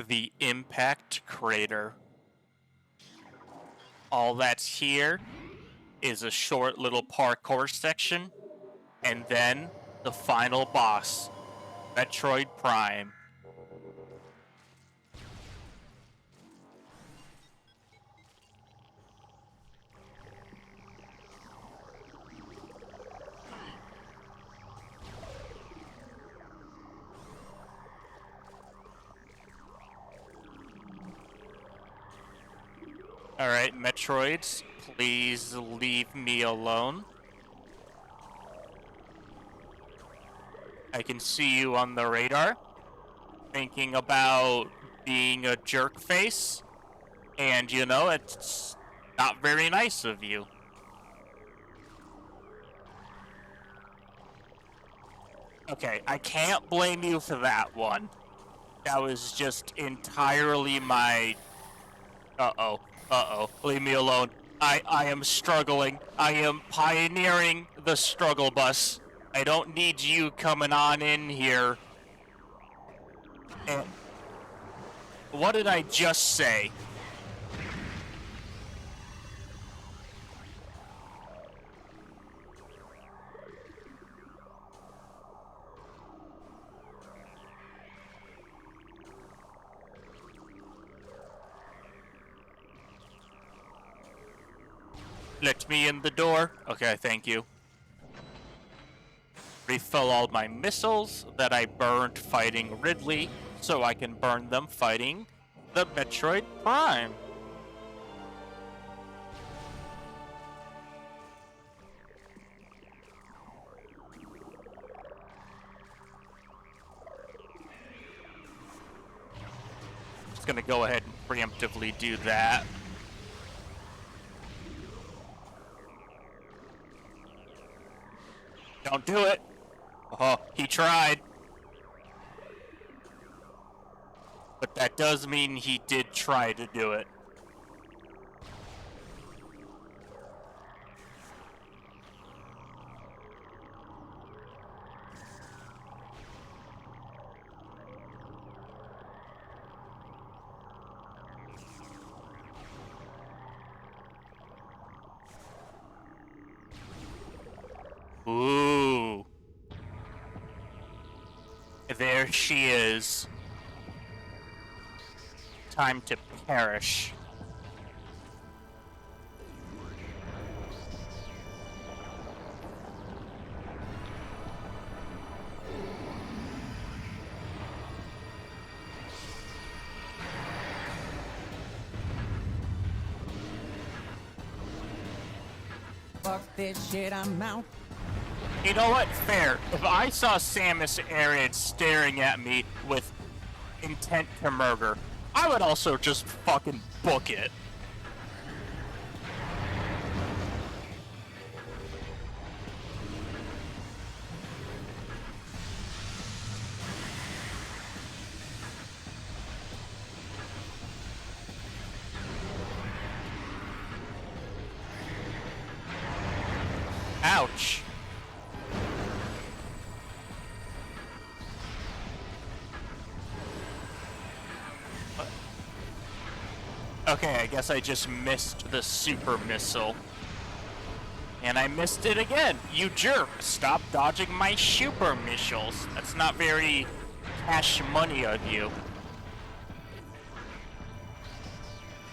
The impact crater. All that's here is a short little parkour section, and then the final boss, Metroid Prime. Alright, Metroids, please leave me alone. I can see you on the radar, thinking about being a jerk face, and you know, it's not very nice of you. Okay, I can't blame you for that one. That was just entirely my... Uh-oh. Leave me alone. I am struggling. I am pioneering the struggle bus. I don't need you coming on in here. And what did I just say? Let me in the door. Okay, thank you. Refill all my missiles that I burned fighting Ridley, so I can burn them fighting the Metroid Prime. Just gonna go ahead and preemptively do that. Don't do it. Oh, he tried. But that does mean he did try to do it. Ooh. There she is. Time to perish. Fuck this shit, I'm out. You know what? Fair. If I saw Samus Aran staring at me with intent to murder, I would also just fucking book it. Ouch. Okay, I guess I just missed the super missile. And I missed it again. You jerk. Stop dodging my super missiles. That's not very cash money of you.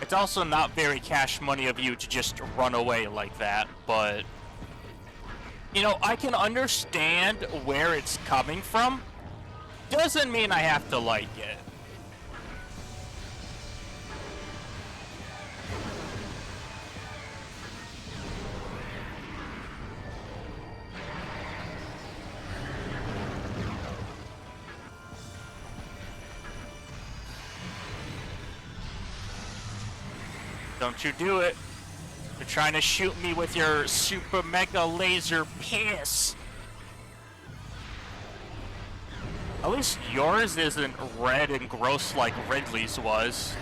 It's also not very cash money of you to just run away like that, but... You know, I can understand where it's coming from. Doesn't mean I have to like it. Don't you do it. You're trying to shoot me with your super mega laser piss. At least yours isn't red and gross like Ridley's was.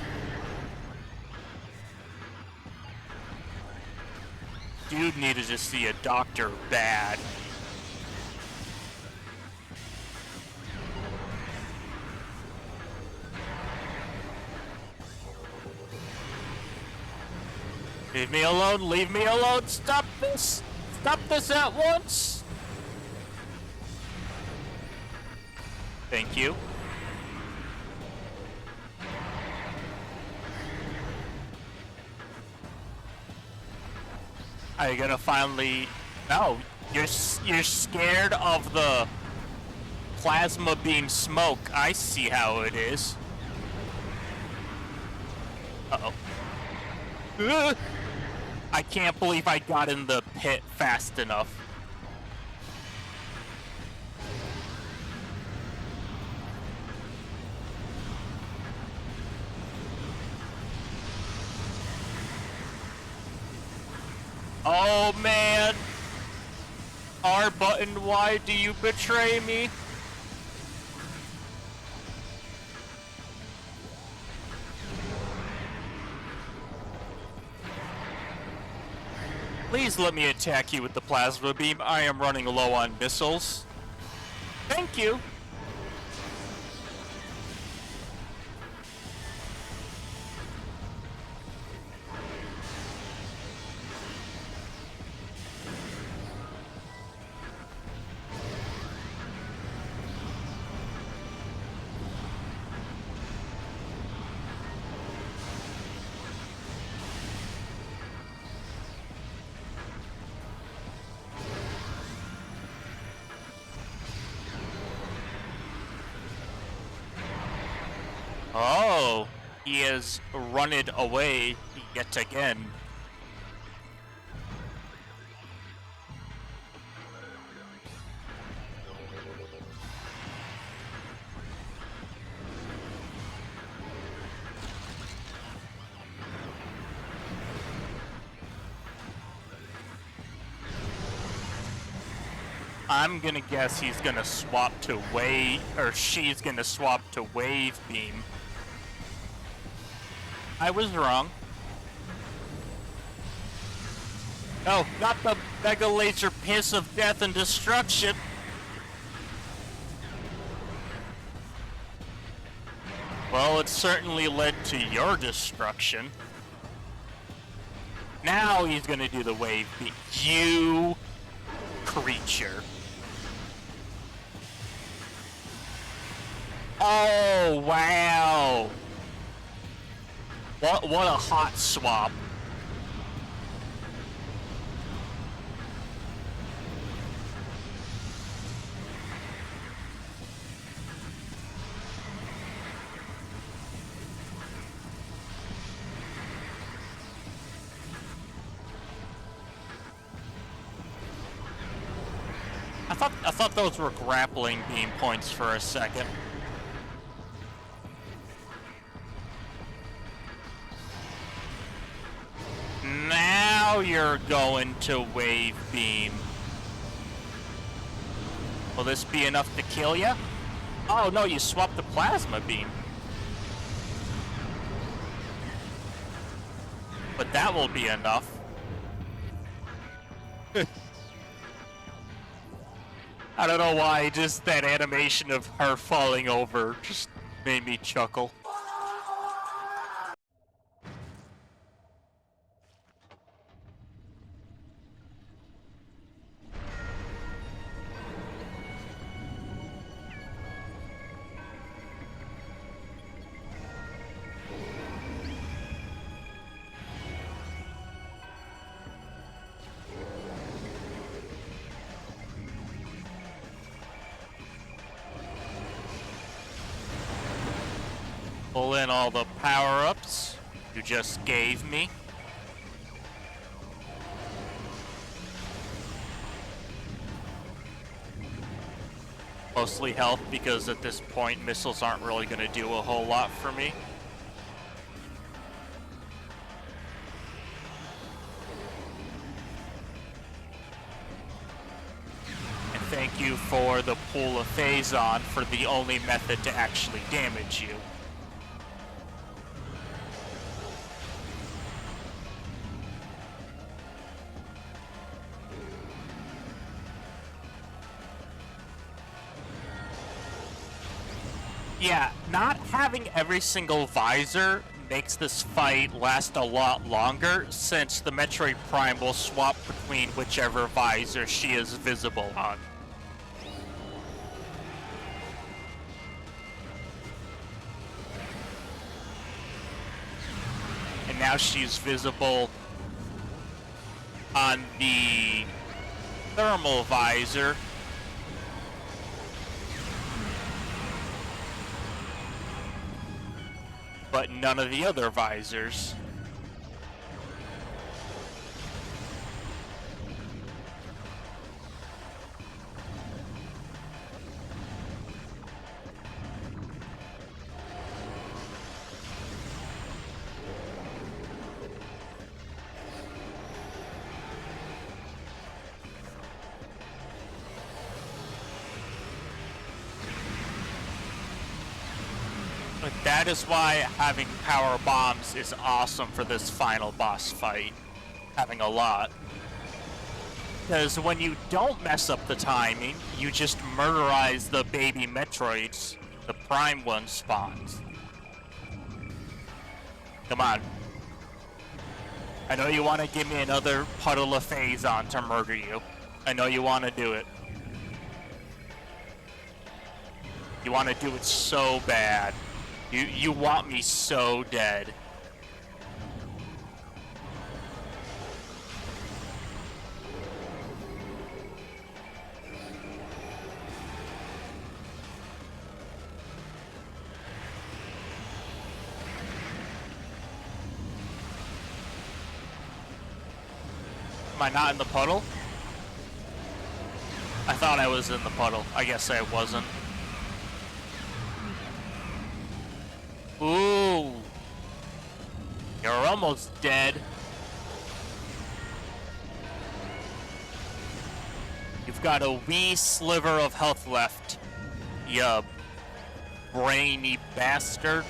Dude needed to see a doctor bad. Leave me alone, leave me alone, stop this! Stop this at once! Thank you. Are you gonna finally... No, you're scared of the plasma beam smoke. I see how it is. Uh-oh. Ugh! I can't believe I got in the pit fast enough. Oh man! R button, why do you betray me? Please let me attack you with the plasma beam. I am running low on missiles. Thank you. Oh, he has run it away yet again. I'm gonna guess he's gonna swap to wave, or she's gonna swap to wave beam. I was wrong. No, not the mega laser piss of death and destruction. Well, it certainly led to your destruction. Now he's gonna do the wave beam. You creature. Oh, wow. What a hot swap. I thought those were grappling beam points for a second. Now you're going to wave beam. Will this be enough to kill you? Oh no, you swapped the plasma beam. But that will be enough. I don't know why, just that animation of her falling over just made me chuckle. Pull in all the power-ups you just gave me. Mostly health, because at this point missiles aren't really going to do a whole lot for me. thank you for the pool of Phazon for the only method to actually damage you. Yeah, not having every single visor makes this fight last a lot longer, since the Metroid Prime will swap between whichever visor she is visible on. And now she's visible on the thermal visor. But none of the other visors. But that is why having power bombs is awesome for this final boss fight. Having a lot. Because when you don't mess up the timing, you just murderize the baby Metroids. The prime one spawns. Come on. I know you want to give me another puddle of Phazon to murder you. I know you want to do it. You want to do it so bad. You want me so dead. Am I not in the puddle? I thought I was in the puddle. I guess I wasn't. Ooh. You're almost dead. You've got a wee sliver of health left, you brainy bastard.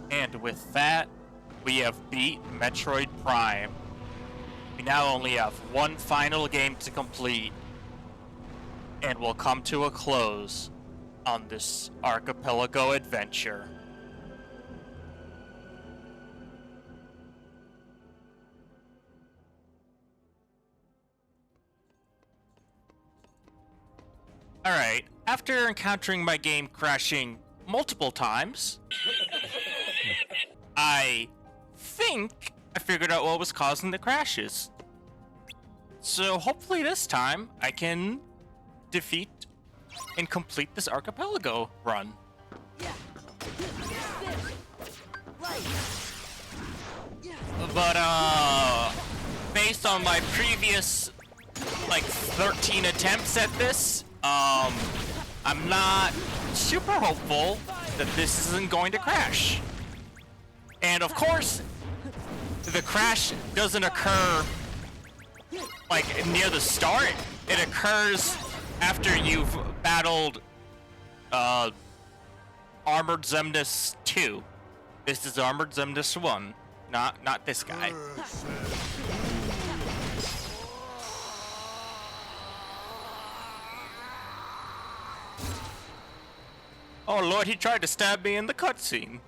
And with that, we have beat Metroid Prime. We now only have one final game to complete, and we'll come to a close on this archipelago adventure. Alright, after encountering my game crashing multiple times, I think I figured out what was causing the crashes. So hopefully this time I can defeat and complete this archipelago run. Yeah. But, based on my previous, like, 13 attempts at this, I'm not super hopeful that this isn't going to crash. And of course, the crash doesn't occur, like, near the start. It occurs after you've battled, Armored Xemnas 2. This is Armored Xemnas 1, not this guy. Oh lord, he tried to stab me in the cutscene.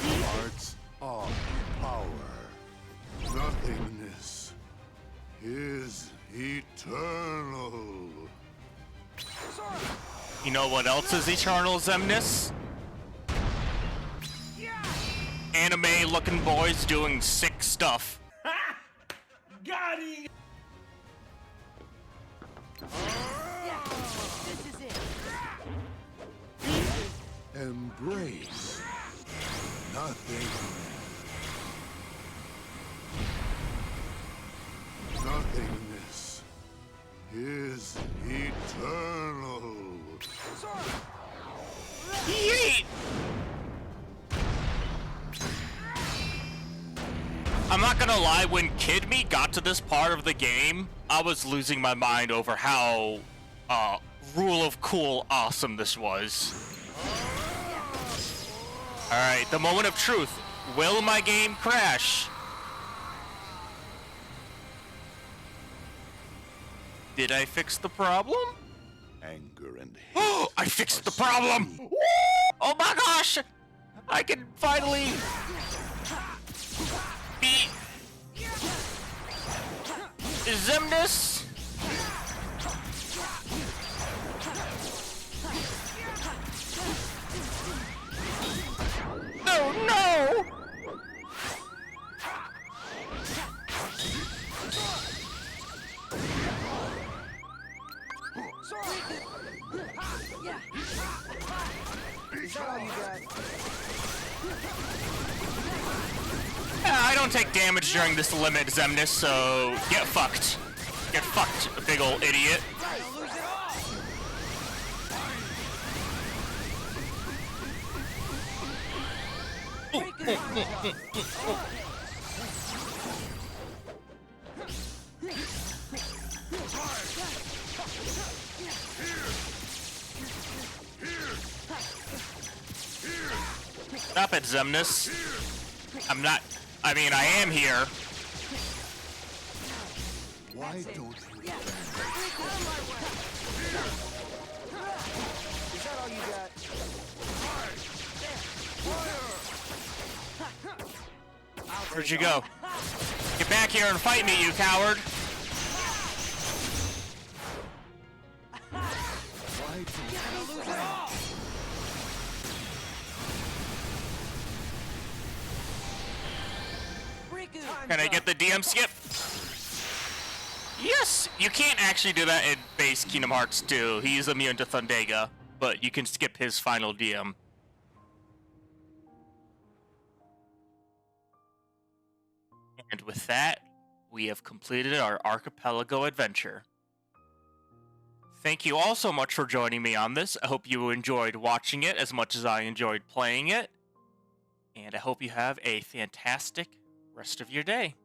Hearts of power. Nothingness is eternal. You know what else is eternal, Xemnas? Anime-looking boys doing sick stuff. Got it! Embrace nothing. Nothingness is eternal. Yeet! I'm not gonna lie, when Kid Me got to this part of the game, I was losing my mind over how, rule of cool awesome this was. Alright, the moment of truth. Will my game crash? Did I fix the problem? Anger and hate. Oh, I fixed the problem! Oh my gosh! I can finally beat Xemnas. Oh no! I don't take damage during this limit, Xemnas, so get fucked. Get fucked, big ol' idiot. Stop it, Xemnas. I'm not. I mean, I am here. Why don't you Where'd you go? Get back here and fight me, you coward! Can I get the DM skip? Yes! You can't actually do that in base Kingdom Hearts 2. He's immune to Thundega, but you can skip his final DM. And with that, we have completed our archipelago adventure. Thank you all so much for joining me on this. I hope you enjoyed watching it as much as I enjoyed playing it. And I hope you have a fantastic rest of your day.